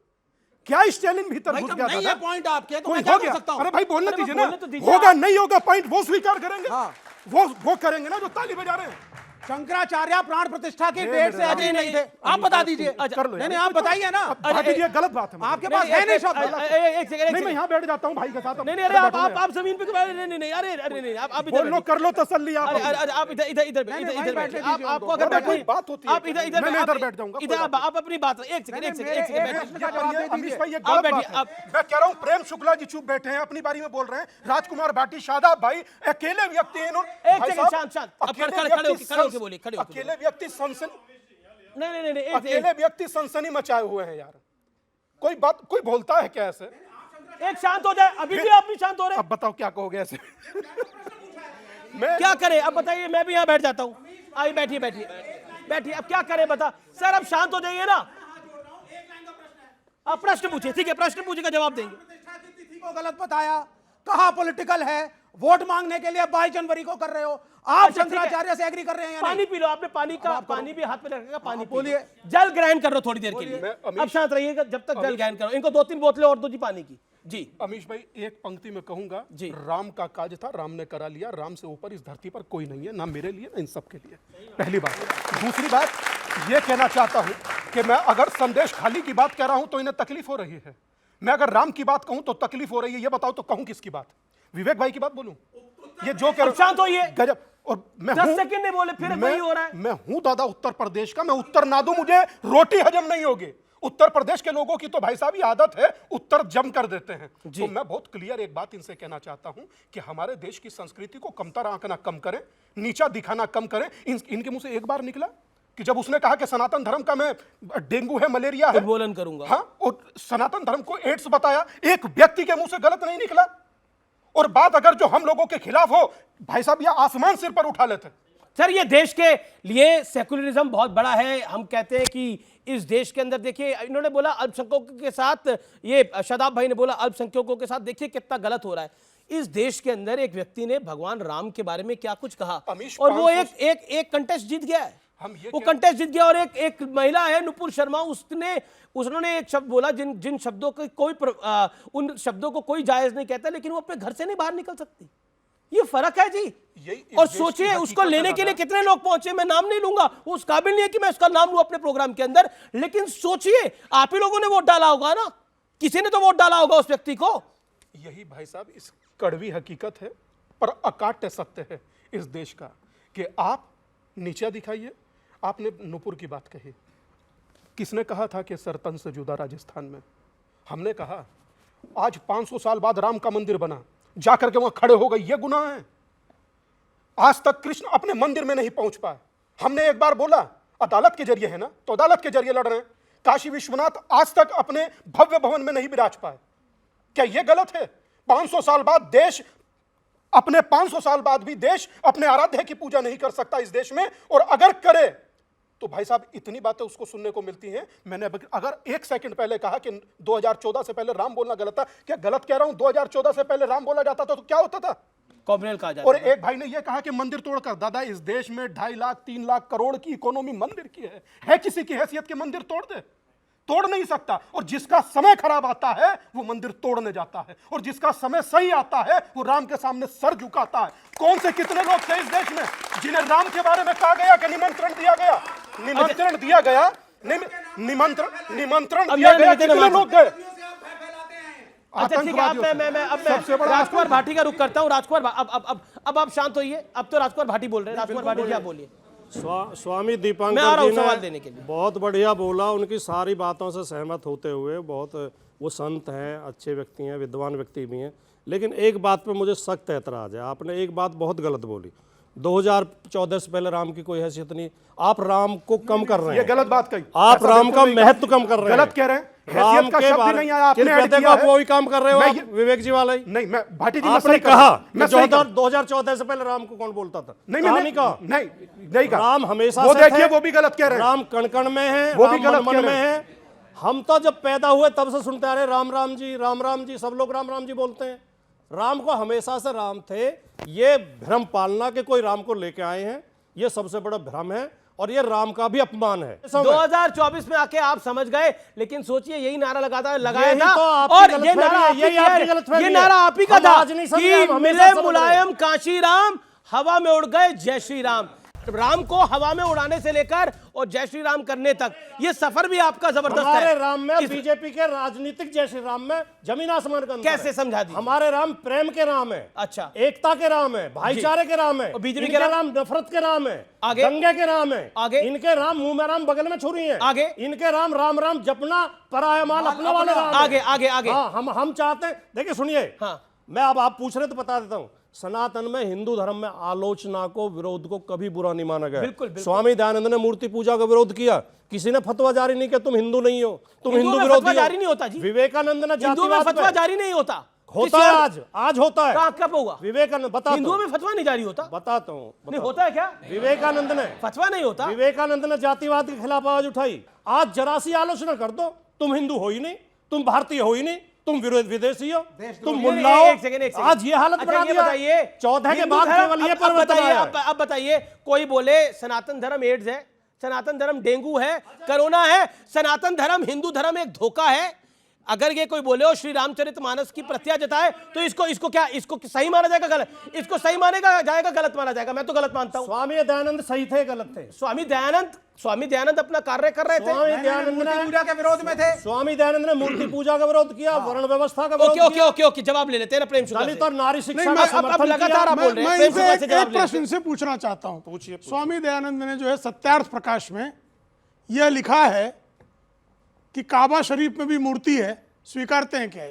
क्या स्टेलिन भीतर भाई घुस जब गया नहीं दादा? है पॉइंट आपके तो कोई मैं क्या हो कर गया? सकता हूं? अरे भाई बोलने अरे दीजिए बोलने ना, तो दीजिए होगा आप। नहीं होगा पॉइंट वो स्वीकार करेंगे। हाँ। वो करेंगे ना जो ताली बजा रहे हैं। शंकराचार्य प्राण प्रतिष्ठा की नहीं, डेट से नहीं, एग्री नहीं थे। नहीं, आप बता दीजिए। कर लो यार। नहीं नहीं, आप बताइए ना। भाटी जी, ये गलत बात है। आपके पास है नहीं शब्द। एक सेकंड, नहीं, मैं यहाँ बैठ जाता हूँ भाई के साथ। नहीं, नहीं, अरे आप जमीन पे क्यों बैठे? नहीं, नहीं, नहीं, अरे नहीं, आप इधर बोल लो, कर लो तसल्ली आप। अरे आप इधर इधर इधर नहीं, इधर वहीं इधर बैठने बैठिए। आप दीजिए आपको उनको। अगर अरे बैठनी कोई बात होती है आप इधर इधर मैं आप- इधर बैठ जाऊंगा, इधर कोई बात आप अपनी बात एक सेकंड एक सेकंड मेरे बैठिए। प्रश्न का जवाब दे अमीश दीजिए। भाई, ये आप गलत बैठिए, बात है। मैं कह रहा हूँ प्रेम शुक्ला जी चुप बैठे हैं, अपनी बारी में बोल रहे हैं। राजकुमार भाटी, शादाब भाई अकेले व्यक्ति हैं इन्होंने। एक भाई सेकंड, साहब, शांत, शांत। अब अकेले खड़े व्यक्ति होके बोलिए, खड़े होके अकेले व्यक्ति सनसनी नहीं, नहीं, नहीं, एक अकेले व्यक्ति सनसनी मचाए हुए हैं यार। कोई बात कोई बोलता है क्या ऐसे? एक शांत हो जाए, अभी भी आप भी शांत हो रहे अब बताओ क्या कहोगे ऐसे? मैं क्या करें? अब बताइए, मैं भी यहाँ बैठ जाता हूँ। आइए बैठिए बैठिए बैठिए, अब क्या करें बता सर, अब शांत हो जाइए ना। आप प्रश्न पूछिए, ठीक है, प्रश्न पूछिए का जवाब देंगे। प्रतिष्ठा की तिथि को गलत बताया, कहा पॉलिटिकल है, वोट मांगने के लिए 22 जनवरी को कर रहे हो। आप अच्छा, ठीक है। शंकराचार्य से एग्री कर रहे हैं या नहीं? पानी पी लो, आपने पानी का पानी भी हाथ में रखेगा, पानी बोलिए। बोलिए। जल ग्रहण कर लो थोड़ी देर के लिए। मैं अब शांत रहिएगा जब तक जल ग्रहण करो। इनको 2-3 बोतलें और दो जी पानी की। जी अमीश भाई, एक पंक्ति में कहूंगा, जी। राम का काज था, राम ने करा लिया। राम से ऊपर इस धरती पर कोई नहीं है, ना मेरे लिए ना इन सब के लिए। पहली बात। दूसरी बात ये कहना चाहता हूं कि मैं अगर संदेश खाली की बात कह रहा हूं तो इन्हें तकलीफ हो रही है। मैं अगर राम की बात कहूं तो तकलीफ हो रही है। ये बताओ तो कहूं किसकी बात? विवेक भाई की बात बोलूं? ये जो कह अब शांत होइए। गजब। और मैं 10 हूं- सेकंड नहीं बोले, फिर वही हो रहा है। मैं हूं दादा उत्तर प्रदेश का, मैं उत्तर ना दूं मुझे रोटी हजम नहीं होगी। उत्तर प्रदेश के लोगों की तो भाई साहब ये आदत है, उत्तर जम कर देते हैं। तो मैं बहुत क्लियर एक बात इनसे कहना चाहता हूं कि हमारे देश की संस्कृति को कमतर आंकना कम करें, नीचा दिखाना कम करें। इनके मुंह से एक बार निकला कि जब उसने कहा कि सनातन धर्म का मैं डेंगू है, मलेरिया है, उन्मूलन करूंगा। हाँ, और सनातन धर्म को एड्स बताया, एक व्यक्ति के मुंह से गलत नहीं निकला। और बात अगर जो हम लोगों के खिलाफ हो, भाई साहब ये आसमान सिर पर उठा लेते। सर, ये देश के लिए सेकुलरिज्म बहुत बड़ा है। हम कहते हैं कि इस देश के अंदर देखिए, इन्होंने बोला अल्पसंख्यकों के साथ, ये शादाब भाई ने बोला अल्पसंख्यकों के साथ, देखिए कितना गलत हो रहा है। इस देश के अंदर एक व्यक्ति ने भगवान राम के बारे में क्या कुछ कहा और वो एक कंटेस्ट जीत गया है। वो कंटेस्ट जीत गया। और एक महिला है नुपुर शर्मा, उन्होंने एक शब्द बोला जिन शब्दों के उन शब्दों को कोई जायज नहीं कहता, लेकिन वो अपने घर से नहीं बाहर निकल सकती। ये फर्क है जी। और सोचिए उसको लेने के लिए कितने लोग पहुंचे। मैं नाम नहीं लूंगा, वो उस काबिल नहीं है कि मैं उसका नाम लूं अपने प्रोग्राम के अंदर, लेकिन सोचिए आप ही लोगों ने वोट डाला होगा ना, किसी ने तो वोट डाला होगा उस व्यक्ति को। यही भाई साहब इस कड़वी हकीकत है, पर अकाट्य सत्य है इस देश का कि आप नीचा दिखाइए। आपने नुपुर की बात कही, किसने कहा था कि सरतन से जुदा राजस्थान में? हमने कहा आज 500 साल बाद राम का मंदिर बना, जाकर के वहां खड़े हो गए, ये गुनाह है। आज तक कृष्ण अपने मंदिर में नहीं पहुंच पाए। हमने एक बार बोला अदालत के जरिए है ना, तो अदालत के जरिए लड़ रहे हैं। काशी विश्वनाथ आज तक अपने भव्य भवन में नहीं विराज पाए। क्या यह गलत है? 500 साल बाद देश अपने 500 साल बाद भी देश अपने आराध्य की पूजा नहीं कर सकता इस देश में, और अगर करे तो भाई साहब इतनी बातें उसको सुनने को मिलती हैं। मैंने अगर 1 सेकंड पहले कहा कि 2014 से पहले राम बोलना गलत था, क्या गलत कह रहा हूं? 2014 से पहले राम बोला जाता था तो क्या होता था? कॉम्युनल कहा जाता और है। एक भाई ने यह कहा कि मंदिर तोड़कर, दादा इस देश में 2.5 लाख 3 लाख करोड़ की इकोनॉमी मंदिर की है किसी की हैसियत के मंदिर तोड़ दे? तोड़ नहीं सकता। और जिसका समय खराब आता है वो मंदिर तोड़ने जाता है, और जिसका समय सही आता है वो राम के सामने सर झुकाता है। कौन से कितने लोग थे इस देश में जिन्हें राम के बारे में कहा गया कि निमंत्रण दिया गया, निमंत्रण दिया गया, निमंत्रण दिया गया, कितने लोग थे? अच्छा ठीक है, अब मैं राजकुमार भाटी का रुख करता हूं। राजकुमार अब आप शांत होइए। अब तो राजकुमार भाटी बोल रहे हैं। राजकुमार भाटी जी आप बोलिए। स्वामी मैं आ दीपांकर रहा हूं जी सवाल ने देने के लिए। बहुत बढ़िया बोला, उनकी सारी बातों से सहमत होते हुए। बहुत वो संत हैं, अच्छे व्यक्ति हैं, विद्वान व्यक्ति भी हैं, लेकिन एक बात पे मुझे सख्त ऐतराज है। आपने एक बात बहुत गलत बोली, 2014 से पहले राम की कोई हैसियत नहीं। आप राम को कम कर रहे हैं, ये गलत बात कही। आप ऐसा राम का बिल्कुल नहीं महत्व कम कर रहे हैं, गलत कह रहे हैं। राम हैसियत का के शब्द ही बारे नहीं आया, आपने किस ऐड कहते किया को आप है। वही काम कर रहे हो मैं आप, ये- विवेक जी वाला ही। नहीं, मैं भाटी जी मैं आपने सही कहा मैं कि सही कहा। 2014 से पहले राम को कौन बोलता था? नहीं कहा मैंने नहीं कहा। नहीं कहा। राम हमेशा वो से देखिए, थे। वो भी गलत कह रहे हैं। राम कण कण में है, वो भी राम गलत मन कह मन में रहे हैं। है। हम तो जब पैदा हुए तब से सुनते आ रहे राम राम जी, राम राम जी, सब लोग राम राम जी बोलते हैं। राम को हमेशा से राम थे। ये भ्रम पालना के कोई राम को लेके आए हैं, ये सबसे बड़ा भ्रम है और ये राम का भी अपमान है। 2024 में आके आप समझ गए, लेकिन सोचिए यही नारा लगाया यही था तो आपकी और ये गलतफहमी नारा है, आप ही यही की आपकी है। गलतफहमी ये है। नारा आप ही का हम था आज नहीं समझ रहे, कि हम हमेशा मिले समझ रहे। मुलायम काशी राम, हवा में उड़ गए जय श्री राम। राम को हवा में उड़ाने से लेकर और जय श्री राम करने तक ये सफर भी आपका जबरदस्त हमारे है। राम में बीजेपी के राजनीतिक जय श्री राम में जमीन आसमान का अंतर कैसे है। समझा दी? हमारे राम प्रेम के राम है, अच्छा, एकता के राम है, भाईचारे के राम है। और बीजेपी इनके के राम नफरत के राम है, आगे? दंगे के राम है, आगे? इनके राम मुंह में राम बगल में छुरी है, आगे? इनके राम राम राम जपना पराया माल अपना वाले राम है। आगे आगे आगे हाँ, हम चाहते हैं, देखिए सुनिए, हाँ। मैं अब आप पूछ रहे तो बता देता हूं। सनातन में हिंदू धर्म में आलोचना को, विरोध को कभी बुरा नहीं माना गया। बिल्कुल, बिल्कुल। स्वामी दयानंद ने मूर्ति पूजा का विरोध किया, किसी ने फतवा जारी नहीं किया तुम हिंदू नहीं हो, तुम हिंदू में विरोधी फतवा हो। जारी नहीं होता जी। विवेकानंद ने हिंदुओं में जातिवाद फतवा पे- जारी नहीं होता। होता है, आज होता है। कहाँ कब होगा? विवेकानंद बताता हिंदुओं हूं, में फतवा नहीं जारी होता। बताता हूं, नहीं होता है क्या? विवेकानंद ने फतवा नहीं होता। विवेकानंद ने जातिवाद के खिलाफ आवाज उठाई। आज जरा सी आलोचना कर दो, तुम हिंदू हो ही नहीं, तुम भारतीय हो ही नहीं, तुम विदेशी हो, तुम मुल्ला हो। एक सेकंड। आज ये हालत बना दिया। बताइए, 14 के हिंदू बाद धर्म- केवल ये अब परिवर्तन बताइए, आया है। अब बताइए, कोई बोले सनातन धर्म एड्स है, सनातन धर्म डेंगू है, कोरोना है, सनातन धर्म हिंदू धर्म एक धोखा है। अगर ये कोई बोले और श्री रामचरितमानस की प्रत्या जताए तो इसको क्या, इसको सही माना जाएगा गलत? इसको सही मानेगा जाएगा गलत माना जाएगा? मैं तो गलत मानता हूं। स्वामी दयानंद सही थे, गलत थे? स्वामी दयानंद अपना कार्य कर रहे थे। स्वामी दयानंद ने पूजा के विरोध में थे। स्वामी दयानंद ने मूर्ति पूजा का विरोध किया, वर्ण व्यवस्था का विरोध ओके किया, ओके ओके, जवाब ले लेते हैं ना प्रेम शुक्ला दलित से। और नारी शिक्षा नहीं, का मैं- अब समर्थन लगातार आप किया। बोल रहे हैं, मैं प्रेम इनसे शुक्ला से एक जवाब ले प्रश्न लेते हैं। इनसे पूछना चाहता हूं। पूछिए। स्वामी दयानंद ने जो है सत्यार्थ प्रकाश में यह लिखा है कि काबा शरीफ में भी मूर्ति है, स्वीकारते हैं क्या?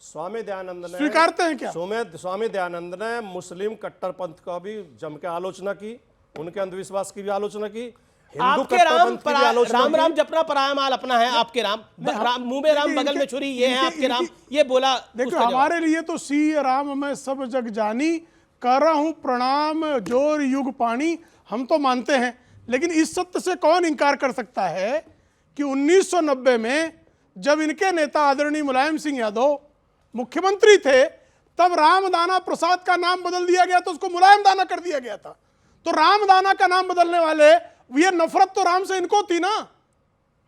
स्वामी दयानंद ने स्वीकारते हैं क्या? स्वामी दयानंद ने मुस्लिम कट्टरपंथ का भी जम के आलोचना की, उनके अंधविश्वास की भी आलोचना की, हिंदू आपके राम कट्टरपंथ की भी आलोचना राम की। राम जपना पराया माल अपना है। आपके राम मुंह में राम, बगल में छुरी, ये है आपके राम। ये बोला देखो, उसका जवाब। हमारे लिए तो सी राम मैं सब जग जानी, कर रहा हूं प्रणाम जोर युग पानी, हम तो मानते हैं। लेकिन इस सत्य से कौन इंकार कर सकता है कि 1990 में जब इनके नेता आदरणीय मुलायम सिंह यादव मुख्यमंत्री थे, तब रामदाना प्रसाद का नाम बदल दिया गया, तो उसको मुलायम दाना कर दिया गया था। तो रामदाना का नाम बदलने वाले, ये नफरत तो राम से इनको थी ना,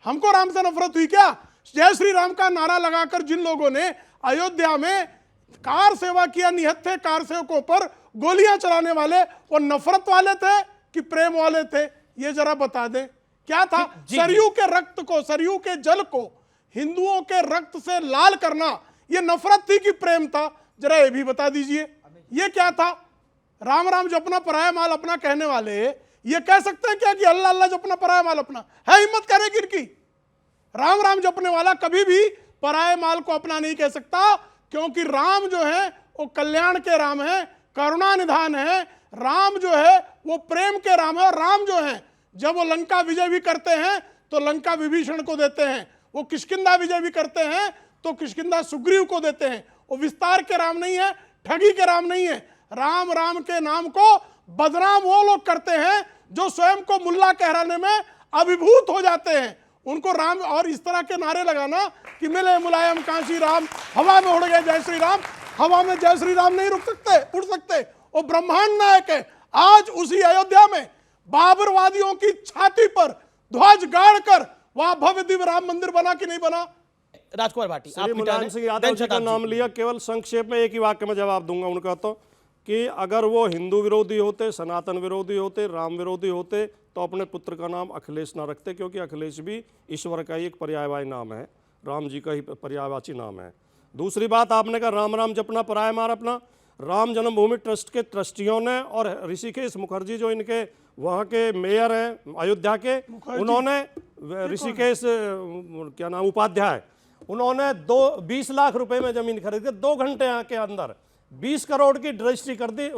हमको राम से नफरत हुई क्या? जय श्री राम का नारा लगाकर जिन लोगों ने अयोध्या में कार सेवा किया, निहत्थे कार सेवकों पर गोलियां चलाने वाले, वो नफरत वाले थे कि प्रेम वाले थे? ये जरा बता दें, क्या था? सरयू के रक्त को, सरयू के जल को हिंदुओं के रक्त से लाल करना, ये नफरत थी कि प्रेम था? जरा ये भी बता दीजिए, ये क्या था? राम राम जपना पराया माल अपना कहने वाले ये कह सकते हैं क्या कि अल्लाह अल्लाह जपना पराया माल अपना है? हिम्मत कहने की इनकी। राम राम जपने वाला कभी भी पराये माल को अपना नहीं कह सकता, क्योंकि राम जो है वो कल्याण के राम है, करुणा निधान है। राम जो है वो प्रेम के राम है। और राम जो है जब वो लंका विजय भी करते हैं तो लंका विभीषण को देते हैं, वो किष्किंधा विजय भी करते हैं तो किष्किंधा सुग्रीव को देते हैं। वो विस्तार के राम नहीं है, ठगी के राम नहीं है। राम राम के नाम को बदनाम वो लोग करते हैं जो स्वयं को मुल्ला कहलाने में अभिभूत हो जाते हैं। उनको राम और इस तरह के नारे लगाना कि मिले मुलायम काशी राम, हवा में उड़ गए जय श्री राम, हवा में जय श्री राम नहीं रुक सकते, उड़ सकते। वो ब्रह्मांड नायक है। आज उसी अयोध्या में बाबरवादियों की छाती पर ध्वज गाड़ कर वहां भव्य दिव्य राम मंदिर बना कि नहीं बना? राजकुमार भाटी, श्री मुलायम सिंह यादव जी का नाम लिया, केवल संक्षेप में एक ही वाक्य में जवाब दूंगा उनका, तो कि अगर वो हिंदू विरोधी होते, सनातन विरोधी होते, राम विरोधी होते तो अपने पुत्र का नाम अखिलेश ना रखते, क्योंकि अखिलेश भी ईश्वर का ही एक पर्यायवाची नाम है, राम जी का ही पर्यायवाची नाम है। दूसरी बात आपने कहा राम राम जपना पराया मार अपना। राम जन्मभूमि ट्रस्ट के ट्रस्टियों ने और ऋषिकेश मुखर्जी जो इनके वहाँ के मेयर हैं अयोध्या के, उन्होंने ऋषिकेश क्या नाम उपाध्याय, उन्होंने 20 लाख रुपए में जमीन खरीदी, 2 घंटे के अंदर 20 करोड़ की रजिस्ट्री कर दी,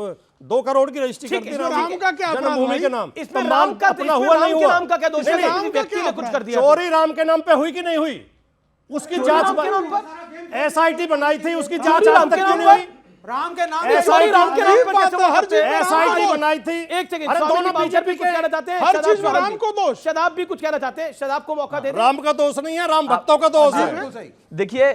2 करोड़ की रजिस्ट्री कर दी राम का क्या अपराध जन्मभूमि भाई? के नाम। इसमें राम का अपना हुआ नहीं हुआ, राम का क्या दोष है? किसी व्यक्ति ने कुछ कर दिया, चोरी राम के नाम पे हुई कि नहीं हुई? उसकी जांच SIT बनाई थी, उसकी जांच आज तक क्यों नहीं हुई? राम के नाम SIT राम के नाम पर कैसे वो करते हैं? SIT बनाई थी। एक सेकंड, अरे दोनों बीजेपी कुछ कहना चाहते हैं, हर चीज में राम को दोष। शदाब भी कुछ कहना चाहते हैं, शदाब को मौका दे दें। राम का दोष नहीं है, राम भक्तों का दोष है। देखिए,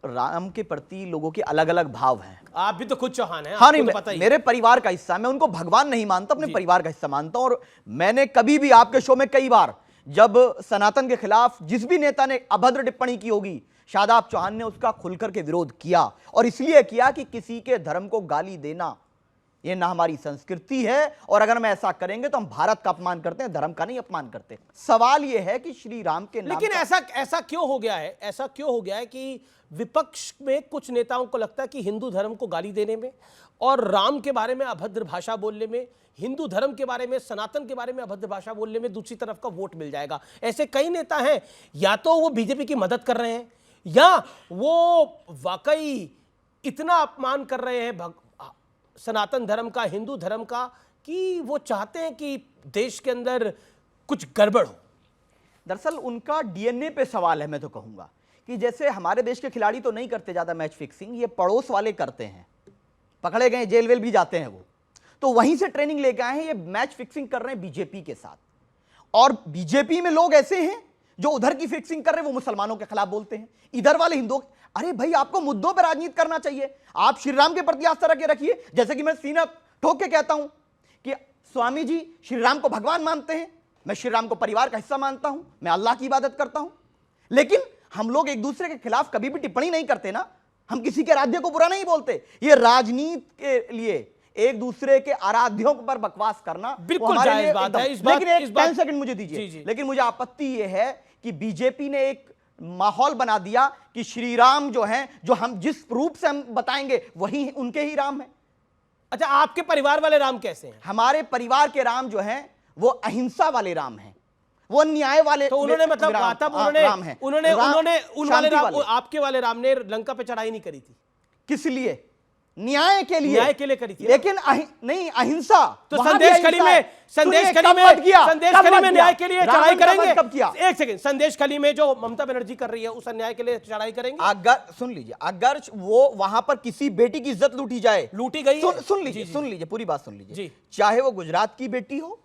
राम के प्रति लोगों के अलग अलग भाव हैं। आप भी तो खुद चौहान हैं, हाँ नहीं, आपको तो पता ही है। मेरे परिवार का हिस्सा, मैं उनको भगवान नहीं मानता, अपने परिवार का हिस्सा मानता हूं। और मैंने कभी भी आपके शो में कई बार जब सनातन के खिलाफ जिस भी नेता ने अभद्र टिप्पणी की होगी, शादाब चौहान ने उसका खुलकर के विरोध किया, और इसलिए किया कि किसी के धर्म को गाली देना यह ना हमारी संस्कृति है, और अगर हम ऐसा करेंगे तो हम भारत का अपमान करते हैं, धर्म का नहीं अपमान करते। सवाल यह है कि श्री राम के नाम लेकिन ऐसा क्यों हो गया है, ऐसा क्यों हो गया है कि विपक्ष में कुछ नेताओं को लगता है कि हिंदू धर्म को गाली देने में और राम के बारे में अभद्र भाषा बोलने में, हिंदू धर्म के बारे में, सनातन के बारे में अभद्र भाषा बोलने में दूसरी तरफ का वोट मिल जाएगा। ऐसे कई नेता हैं, या तो वो बीजेपी की मदद कर रहे हैं, या वो वाकई इतना अपमान कर रहे हैं सनातन धर्म का, हिंदू धर्म का, कि वो चाहते हैं कि देश के अंदर कुछ गड़बड़ हो। दरअसल उनका डीएनए पे सवाल है। मैं तो कहूंगा कि जैसे हमारे देश के खिलाड़ी तो नहीं करते ज्यादा मैच फिक्सिंग, ये पड़ोस वाले करते हैं, पकड़े गए, जेल वेल भी जाते हैं वो, तो वहीं से ट्रेनिंग लेके आए हैं। ये मैच फिक्सिंग कर रहे हैं बीजेपी के साथ, और बीजेपी में लोग ऐसे हैं जो उधर की फिक्सिंग कर रहे हैं, वो मुसलमानों के खिलाफ बोलते हैं, इधर वाले हिंदुओं। अरे भाई, आपको मुद्दों पर राजनीति करना चाहिए। आप श्री राम के प्रति आस्था रखे रखिए, जैसे कि मैं सीना ठोक के कहता हूं कि स्वामी जी श्री राम को भगवान मानते हैं, मैं श्री राम को परिवार का हिस्सा मानता हूं, मैं अल्लाह की इबादत करता हूं। लेकिन हम लोग एक दूसरे के खिलाफ कभी भी टिप्पणी नहीं करते ना, हम किसी के आराध्य को बुरा नहीं बोलते। ये राजनीति के लिए एक दूसरे के आराध्यों पर बकवास करना बिल्कुल जायज बात है। लेकिन एक 10 सेकंड मुझे दीजिए। लेकिन मुझे आपत्ति यह है कि बीजेपी ने एक माहौल बना दिया कि श्री राम जो हैं, जो हम जिस रूप से हम बताएंगे वही उनके ही राम हैं। अच्छा, आपके परिवार वाले राम कैसे हैं? हमारे परिवार के राम जो हैं वो अहिंसा वाले राम हैं, वो न्याय वाले। तो उन्होंने मतलब उन्होंने आपके वाले राम ने लंका पे चढ़ाई नहीं करी थी, किस लिए? न्याय के लिए, न्याय के लिए करी थी, लेकिन नहीं अहिंसा। तो संदेश खली में न्याय के लिए चढ़ाई करेंगे? कब किया? एक सेकंड, संदेश खली में जो ममता बनर्जी कर रही है उस अन्याय के लिए चढ़ाई करेंगे? अगर सुन लीजिए, अगर वो वहां पर किसी बेटी की इज्जत लूटी जाए, लूटी गई, सुन लीजिए पूरी बात सुन लीजिए, चाहे वो गुजरात की बेटी हो,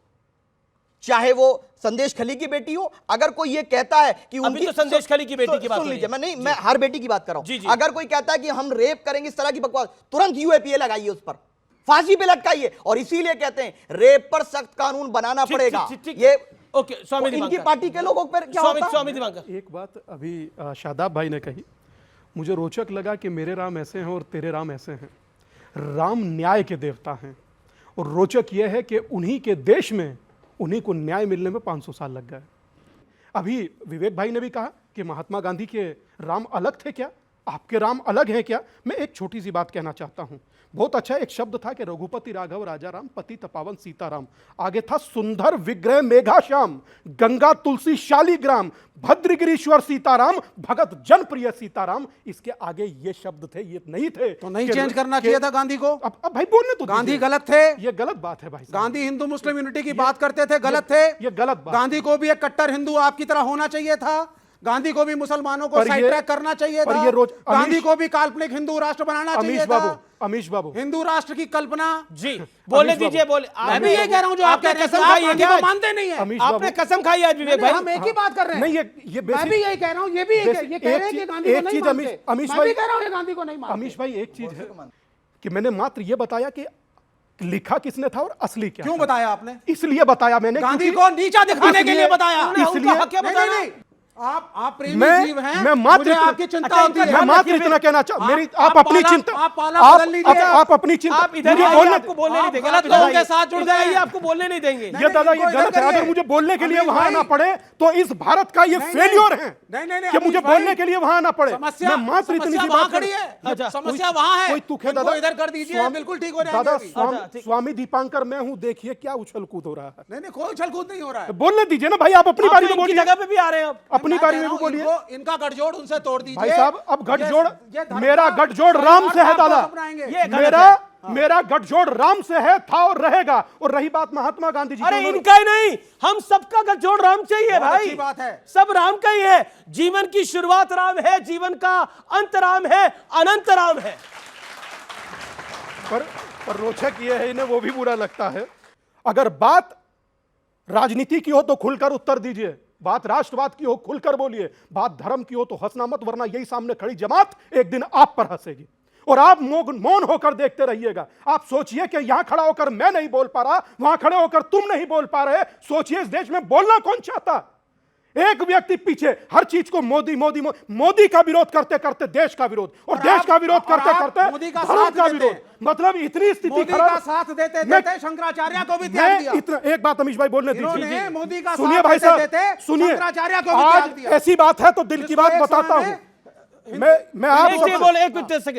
चाहे वो संदेश खली की बेटी हो, अगर कोई ये कहता है कि अभी तो संदेश खली की बेटी की बात सुन लीजिए, मैं हर बेटी की बात कर रहा हूं। अगर कोई कहता है कि हम रेप करेंगे, इस तरह की बकवास, तुरंत यूएपीए लगाइए, उस पर फांसी पे लटकाइए। और इसीलिए कहते हैं रेप पर सख्त कानून बनाना पड़ेगा। ये ओके, स्वामी इनकी पार्टी के लोगों पर क्या होता है? स्वामी दिवाकर, एक बात अभी शादाब भाई ने कही, मुझे रोचक लगा कि मेरे राम ऐसे हैं और तेरे राम ऐसे हैं। राम न्याय के देवता हैं, और रोचक यह है कि उन्हीं के देश में उन्हीं को न्याय मिलने में 500 साल लग गए। अभी विवेक भाई ने भी कहा कि महात्मा गांधी के राम अलग थे क्या, आपके राम अलग हैं क्या? मैं एक छोटी सी बात कहना चाहता हूं। बहुत अच्छा एक शब्द था कि रघुपति राघव राजा राम, पति तपावन सीताराम, आगे था सुंदर विग्रह मेघा श्याम, गंगा तुलसी शालीग्राम, भद्रगिरीश्वर सीताराम, भगत जनप्रिय सीताराम। इसके आगे ये शब्द थे, ये नहीं थे। तो नहीं चेंज करना चाहिए था गांधी को? अब भाई बोलने तो गांधी गलत थे, ये गलत बात है भाई। गांधी हिंदू मुस्लिम यूनिटी की बात करते थे, गलत थे, ये गलत बात। गांधी को भी एक कट्टर हिंदू आपकी तरह होना चाहिए था, गांधी को भी मुसलमानों को साइड ट्रैक करना चाहिए था, गांधी को भी काल्पनिक हिंदू राष्ट्र बनाना चाहिए था। अमीश बाबू, हिंदू राष्ट्र की कल्पना जी बोलने दीजिए, बोले। मैं भी ये कह रहा हूं जो आप कह रहे हैं, गांधी को मानते नहीं है। आपने कसम खाई आज विवेक भाई? हम एक ही बात कर रहे हैं। नहीं, ये मैं भी यही कह रहा हूं, ये भी ये कह रहे हैं कि गांधी को नहीं मानते। अमीश मैं भी कह रहा हूं गांधी को नहीं मानते। अमीश भाई, एक चीज है कि मैंने मात्र ये बताया कि लिखा किसने था और असली क्या। क्यों बताया आपने? इसलिए बताया मैंने, गांधी को नीचा दिखाने के लिए बताया। इसलिए क्या बताया? आप प्रेमी मैं जीव हैं, मैं मात्र मुझे आपकी चिंता होती है। मैं मात्र इतना कहना चाहता मेरी आप अपनी चिंता आप पाला बदल लीजिए। आप अपनी चिंता आप इधर मुझे आइए, बोलने आपको बोलने नहीं देंगे। गलत आप इधर लोगों के आइए। साथ जुड़ इधर गए। आइए, आपको बोलने नहीं देंगे। ये दादा ये इनको गलत है। इधर अगर करिए। मुझे बोलने के लिए अमीर वहां भाई। आना पड़े तो इस भारत का ये नहीं, फेल्योर है नहीं, नहीं, कि अमीर मुझे भाई। बोलने के लिए वहां आना पड़े। समस्या मैं मात्र इतनी सी समस्या वहां बात खड़ी है। अच्छा, समस्या वहां है। कोई तुक है इनको दादा इधर कर दीजिए, बिल्कुल ठीक हो जाएंगे दादा अभी। अच्छा, ठीक। स्वामी दीपांकर मैं हूं, देखिए क्या उछल कूद हो रहा है। नहीं, कोई उछल-कूद नहीं हो रहा है। बोलने दीजिए ना भाई, आप अपनी आप बारी तो में इनकी बोलिए। जगह पे भी आ रहे हैं आप। अपनी मैं बारी कह में रहा भी हूं, बोलिए। इनका गठजोड़ उनसे तोड़ दीजिए। भाई साहब अब गठजोड़ ये धर्म मेरा का- गठजोड़ राम से है दादा। ये गलत मेरा है। मेरा गठजोड़ राम से है, था और रहेगा। और रही बात महात्मा गांधी जी की, अरे उन्होंने- इनका ही नहीं, हम सबका गठजोड़ राम से ही है बहुत भाई। अच्छी बात है। सब राम का ही है। जीवन की शुरुआत राम है, जीवन का अंत राम है, अनंत राम है। पर रोचक ये है, इन्हें वो भी बुरा लगता है। अगर बात राजनीति की हो तो खुलकर उत्तर दीजिए, बात राष्ट्रवाद की हो खुलकर बोलिए, बात धर्म की हो तो हंसना मत, वरना यही सामने खड़ी जमात एक दिन आप पर हंसेगी और आप मौन होकर देखते रहिएगा। आप सोचिए कि यहां खड़ा होकर मैं नहीं बोल पा रहा, वहां खड़े होकर तुम नहीं बोल पा रहे। सोचिए इस देश में बोलना कौन चाहता। एक व्यक्ति पीछे हर चीज को मोदी मोदी मोदी का विरोध करते करते देश का विरोध, और देश का विरोध करते करते मोदी का धर्म साथ का देते विरोध। हैं। मतलब इतनी स्थिति मोदी खराब। का साथ देते मैं- देते शंकराचार्य को भी त्याग दिया। मैं इतना एक बात अमीश भाई बोलने इन्होंने दीजिए। मोदी का सुनिए साथ भाई देते साहब, देते सुनिए। शंकराचार्य को भी त्याग आज दिया। ऐसी बात है तो दिल की बात जिसको एक बताता समय हूं।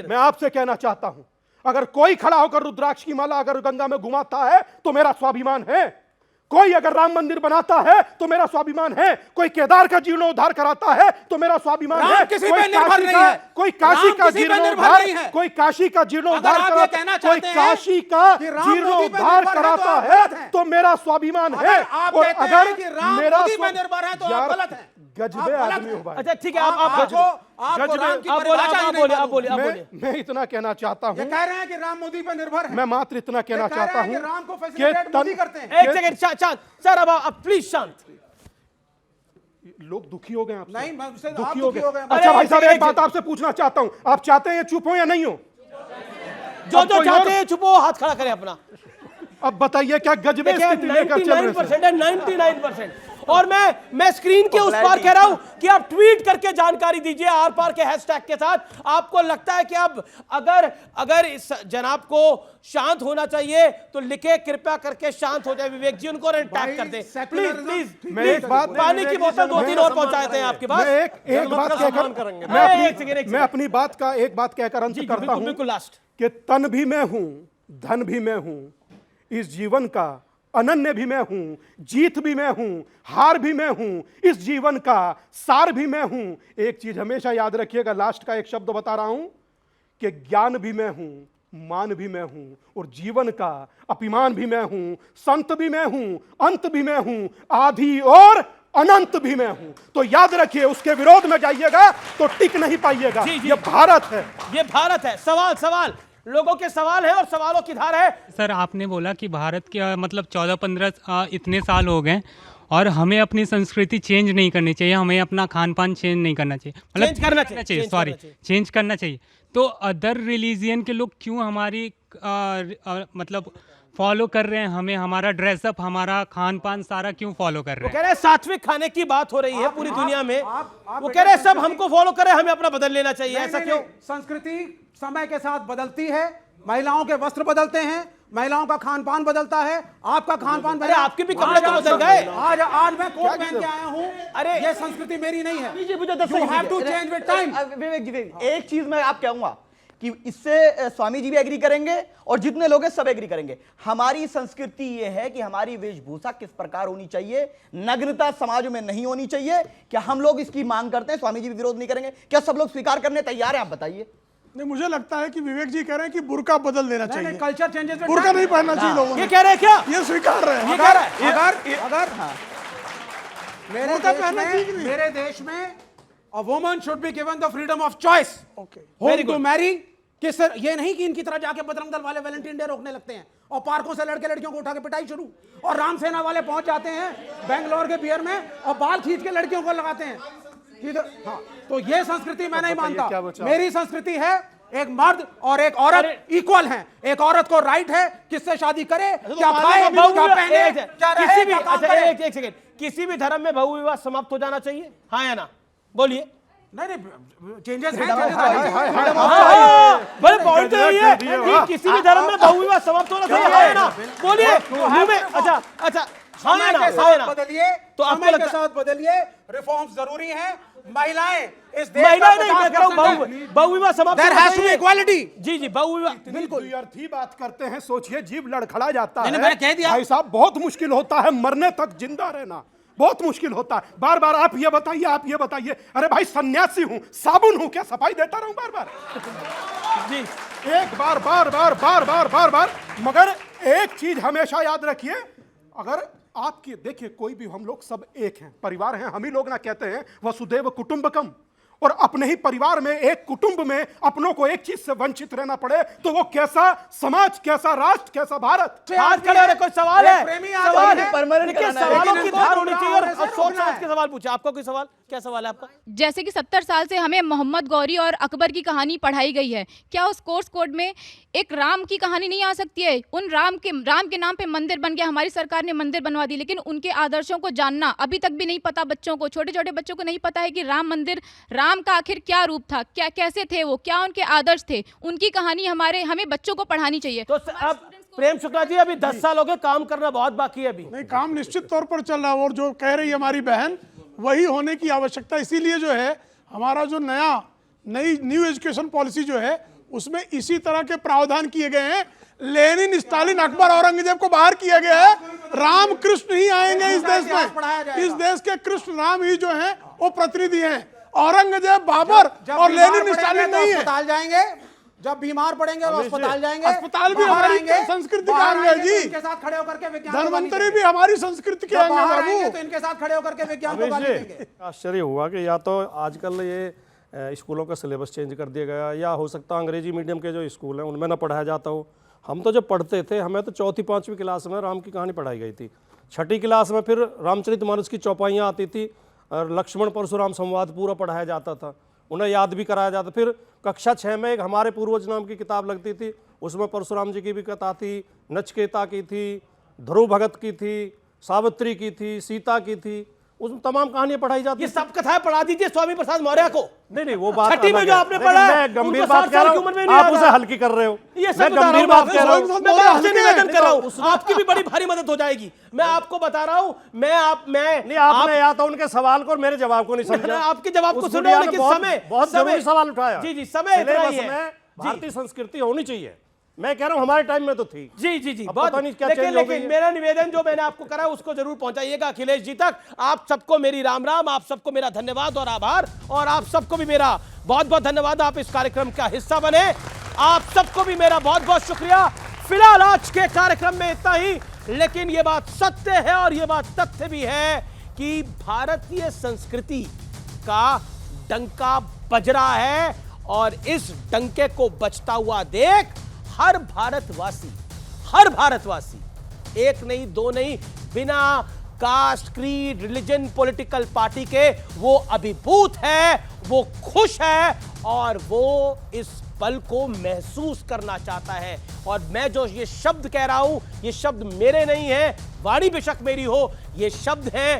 मैं आपसे कहना चाहता हूं, अगर कोई खड़ा होकर रुद्राक्ष की माला अगर गंगा में घुमाता है तो मेरा स्वाभिमान है। कोई अगर राम मंदिर बनाता है तो मेरा स्वाभिमान है। कोई केदार का जीर्णोद्धार कराता है तो मेरा स्वाभिमान राम है। किसी कोई पे निर्भर काशी नहीं का- है। कोई काशी राम का किसी पे निर्भर जीर्णोद्धार नहीं है। कोई काशी का जीर्णोद्धार अगर आप ये कराता कहना कोई चाहते हैं काशी का कि राम मोदी पे जीर्णोद्धार निर्भर है तो कराता आप है गलत हैं। तो मेरा स्वाभिमान अगर है। आप और कहते अगर हैं कि राम मेरा मोदी पे निर्भर है तो आप यार, गलत हैं। गजबे आप गलत आदमी हो हैं। भाई। अच्छा ठीक है, आप आपको राम की आप परिभाषा ही नहीं मालूम। मैं इतना कहना चाहता ये हूं, कह रहे हैं कि राम मोदी पे निर्भर है। मैं मात्र इतना कहना ये कह रहे चाहता हैं कि हूं राम को कि फैसिलिटेट मोदी करते हैं। एक सेकंड शांत सर, अब प्लीज शांत। लोग दुखी हो गए आपसे। नहीं, मैं उससे आप दुखी हो दुखी गए। हो गए। अच्छा भाई साहब, एक एक बात आपसे पूछना चाहता हूं, आप चाहते हैं ये चुप हो या नहीं हो? जो अब जो कोई चाहते और- हैं चुपो, हाथ खड़ा करें अपना। अब बताइए क्या गजबे स्थिति लेकर चल रहे 99% हैं? है, 99%। और मैं स्क्रीन के उस पार कह रहा हूं कि आप ट्वीट करके जानकारी दीजिए आर पार के हैशटैग के साथ। आपको लगता है कि अब अगर इस जनाब को शांत होना चाहिए तो लिखे कृपया करके शांत हो जाए विवेक जी, उनको टैग कर दें प्लीज प्लीज। मैं एक बात पानी की बोतल 2-3 और पहुंचाते हैं आपके पास। मैं एक बात कहकर मैं अपनी बात का एक बात कहकर अंत करता हूं। बिल्कुल लास्ट कि तन भी मैं हूं, धन भी मैं हूं, इस जीवन का अनन्य भी मैं हूं, जीत भी मैं हूं, हार भी मैं हूं, इस जीवन का सार भी मैं हूं। एक चीज हमेशा याद रखिएगा, लास्ट का एक शब्द बता रहा हूं कि ज्ञान भी मैं हूं, मान भी मैं हूं, और जीवन का अभिमान भी मैं हूं, संत भी मैं हूं, अंत भी मैं हूं, आदि और अनंत भी मैं हूं। तो याद रखिए, उसके विरोध में जाइएगा तो टिक नहीं पाइएगा। ये भारत है, ये भारत है। सवाल लोगों के सवाल है और सवालों की धार है। सर आपने बोला कि भारत के मतलब 14-15 इतने साल हो गए और हमें अपनी संस्कृति चेंज नहीं करनी चाहिए, हमें अपना खान पान चेंज नहीं करना चाहिए, मतलब चेंज करना चाहिए, सॉरी चेंज करना चाहिए। तो अदर रिलीजियन के लोग क्यों हमारी मतलब फॉलो कर रहे हैं हमें, हमारा ड्रेसअप, हमारा खान पान सारा क्यों फॉलो कर रहे कह रहे हैं सात्विक खाने की बात हो रही है पूरी दुनिया में। वो कह रहे हैं सब हमको फॉलो करें, हमें अपना बदल लेना चाहिए। ऐसा क्यों? संस्कृति समय के साथ बदलती है, महिलाओं के वस्त्र बदलते हैं, महिलाओं का खान पान बदलता है, आपका खान पान अरे आपके भी कपड़े तो बदल गए। आज मैं कोट पहन के आया हूं। अरे ये संस्कृति मेरी नहीं है। You have to change with time। विवेक जी, एक चीज मैं आप कहूंगा कि इससे स्वामी जी भी एग्री करेंगे और जितने लोग हैं सब एग्री करेंगे। हमारी संस्कृति ये है कि हमारी वेशभूषा किस प्रकार होनी चाहिए, नग्नता समाज में नहीं होनी चाहिए। क्या हम लोग इसकी मांग करते हैं? स्वामी जी भी विरोध नहीं करेंगे? क्या सब लोग स्वीकार करने तैयार हैं? आप बताइए। नहीं, मुझे लगता है कि विवेक जी कह रहे हैं कि बुर्का बदल देना चाहिए। कल्चर चेंजेस, बुर्का नहीं पहनना चाहिए लोगों को। ये कह रहे हैं क्या? ये स्वीकार रहे हैं। ये कह रहा है अगर मेरे देश में a woman should be given the freedom of choice whom to marry। किस ये नहीं कि इनकी तरह जाके बजरंग दल वाले वैलेंटाइन डे रोकने लगते हैं और पार्कों से लड़के लड़कियों को उठा के पिटाई शुरू, और राम सेना वाले पहुंच जाते हैं बेंगलोर के बियर में और बाल खींच के लड़कियों को लगाते हैं। हाँ, तो ये संस्कृति मैं नहीं मानता। मेरी संस्कृति है एक मर्द और एक औरत इक्वल हैं। एक औरत को राइट है किससे शादी करे, क्या खाए, क्या पहने, क्या रहे, किसी भी क्या काम अच्छा करे। एक सेकंड, किसी भी धर्म में बहु विवाह समाप्त हो जाना चाहिए, हाँ या ना? बोलिए। नहीं चेंजेस हैं, बड़े पॉइंट तो ये है कि किसी भी धर्म में बहु विवाह समाप्त होना चाहिए, हाँ या ना? बोलिए। अच्छा हाँ या ना? समय के साथ बदलिए, तो आपको समय के लगता साथ बदलिए, रिफॉर्म्स जरूरी हैं। महिलाएं इस देश महिलाएं का नहीं, मैं कह रहा हूं बहु विवाह समाप्त There होना has to be चाहिए। equality। जी जी बहु विवाह बिल्कुल अर्थी बात करते हैं, सोचिए जीव लड़खड़ा जाता है। मैंने कह दिया। भाई साहब बहुत मुश्किल होता है मरने तक जिंदा रहना, बहुत मुश्किल होता है। बार बार आप ये बताइए, आप ये बताइए। अरे भाई सन्यासी हूं, साबुन हूं, क्या सफाई देता रहूं बार बार? जी एक बार बार बार बार बार बार बार। मगर एक चीज हमेशा याद रखिए, अगर आपकी देखिए कोई भी, हम लोग सब एक हैं, परिवार हैं। हम ही लोग ना कहते हैं वसुदेव कुटुंबकम, और अपने ही परिवार में एक कुटुंब में अपनों को एक चीज से वंचित रहना पड़े तो वो कैसा समाज, कैसा राष्ट्र, कैसा भारत? हाथ खड़े होने कोई सवाल है? प्रेमी सवाल है। परमानेंट देखिए, कराना है। सवालों लेकिन की इनको धार होनी चाहिए और गुमराह सोच होना समझ है। के सवाल पूछे। आपका कोई सवाल, क्या सवाल है आपका? जैसे कि 70 साल से हमें मोहम्मद गौरी और अकबर की कहानी पढ़ाई गई है, क्या उस कोर्स कोड में एक राम की कहानी नहीं आ सकती है? उन राम के नाम पे मंदिर बन गया, हमारी सरकार ने मंदिर बनवा दी, लेकिन उनके आदर्शों को जानना अभी तक भी नहीं पता बच्चों को। छोटे छोटे बच्चों को नहीं पता है कि राम मंदिर, राम का आखिर क्या रूप था, क्या कैसे थे वो, क्या उनके आदर्श थे। उनकी कहानी हमें बच्चों को पढ़ानी चाहिए। तो अब प्रेम शुक्ला जी, अभी 10 साल हो गए, काम करना बहुत बाकी है अभी। नहीं, काम निश्चित तौर पर चल रहा है, और जो कह रही है हमारी बहन वही होने की आवश्यकता। इसीलिए जो है हमारा जो न्यू एजुकेशन पॉलिसी जो है उसमें इसी तरह के प्रावधान किए गए हैं। लेनिन, स्टालिन, अकबर, औरंगजेब को बाहर किया गया है। राम कृष्ण ही आएंगे इस देश में। इस देश के कृष्ण राम ही जो हैं वो प्रतिनिधि हैं। औरंगजेब, बाबर और लेनिन, स्टालिन नहीं है। अस्पताल जाएंगे, जब बीमार पड़ेंगे वो अस्पताल जाएंगे। अस्पताल भी हमारी संस्कृति का अंग है जी। इनके साथ खड़े होकर के विज्ञान धन्वंतरी भी हमारी संस्कृति के अंग है बाबू। तो इनके साथ खड़े होकर के विज्ञान को गाली देंगे। आश्चर्य हुआ कि या तो आजकल ये स्कूलों का सिलेबस चेंज कर दिया गया, या हो सकता है अंग्रेजी मीडियम के जो स्कूल हैं उनमें ना पढ़ाया जाता हो। हम तो जब पढ़ते थे, हमें तो 4वीं 5वीं क्लास में राम की कहानी पढ़ाई गई थी। 6ठी क्लास में फिर रामचरितमानस की चौपाइयाँ आती थी और लक्ष्मण परशुराम संवाद पूरा पढ़ाया जाता था, उन्हें याद भी कराया जाता। फिर कक्षा 6 में एक हमारे पूर्वज नाम की किताब लगती थी, उसमें परशुराम जी की भी कथा थी, नचिकेता की थी, ध्रुव भगत की थी, सावित्री की थी, सीता की थी, उसमें तमाम कहानियां पढ़ाई जाती। ये सब कथाएं पढ़ा दीजिए स्वामी प्रसाद मौर्य को। नहीं, वो बात 6ठी में अलग जो है। आपने लेकिन पढ़ा है, मैं गंभीर उनको बात 60 कह रहा साल की हूं, उम्र में नहीं आप याद उसे है। हल्की कर रहे हो। ये मैं सब बता गंभीर रहा हूं, बात कह रहा हूं। मैं आपसे निवेदन कर रहा हूं, आपकी भी बड़ी भारी मदद हो जाएगी। मैं आपको बता रहा हूं, मैं आपने या तो उनके सवाल को और मेरे जवाब को नहीं समझा। आपके जवाब को उस सुनो, दुनिया में लेकिन बहुत जरूरी सवाल उठाया। जी समय इतना ही सिलेबस है। में भारतीय संस्कृति होनी चाहिए। मैं कह रहा हूं हमारे टाइम में तो थी। जी अब पता नहीं क्या चेंज हो गई लेकिन है। मेरा निवेदन जो मैंने आपको करा उसको जरूर पहुंचाइएगा अखिलेश जी तक। आप सबको मेरी राम राम, आप सबको मेरा धन्यवाद और आभार, और आप सबको भी मेरा बहुत बहुत धन्यवाद, आप इस कार्यक्रम का हिस्सा बने। आप सबको भी मेरा बहुत बहुत शुक्रिया। फिलहाल आज के कार्यक्रम में इतना ही, लेकिन यह बात सत्य है और यह बात तथ्य भी है कि भारतीय संस्कृति का डंका बज रहा है, और इस डंके को बजता हुआ देख हर भारतवासी, एक नहीं दो नहीं, बिना caste, creed, religion, political party के वो अभिभूत है, वो खुश है, और वो इस पल को महसूस करना चाहता है। और मैं जो ये शब्द कह रहा हूं, ये शब्द मेरे नहीं है, वाणी बेशक मेरी हो, ये शब्द हैं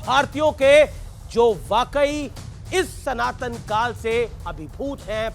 भारतीयों के, जो वाकई इस सनातन काल से अभिभूत हैं,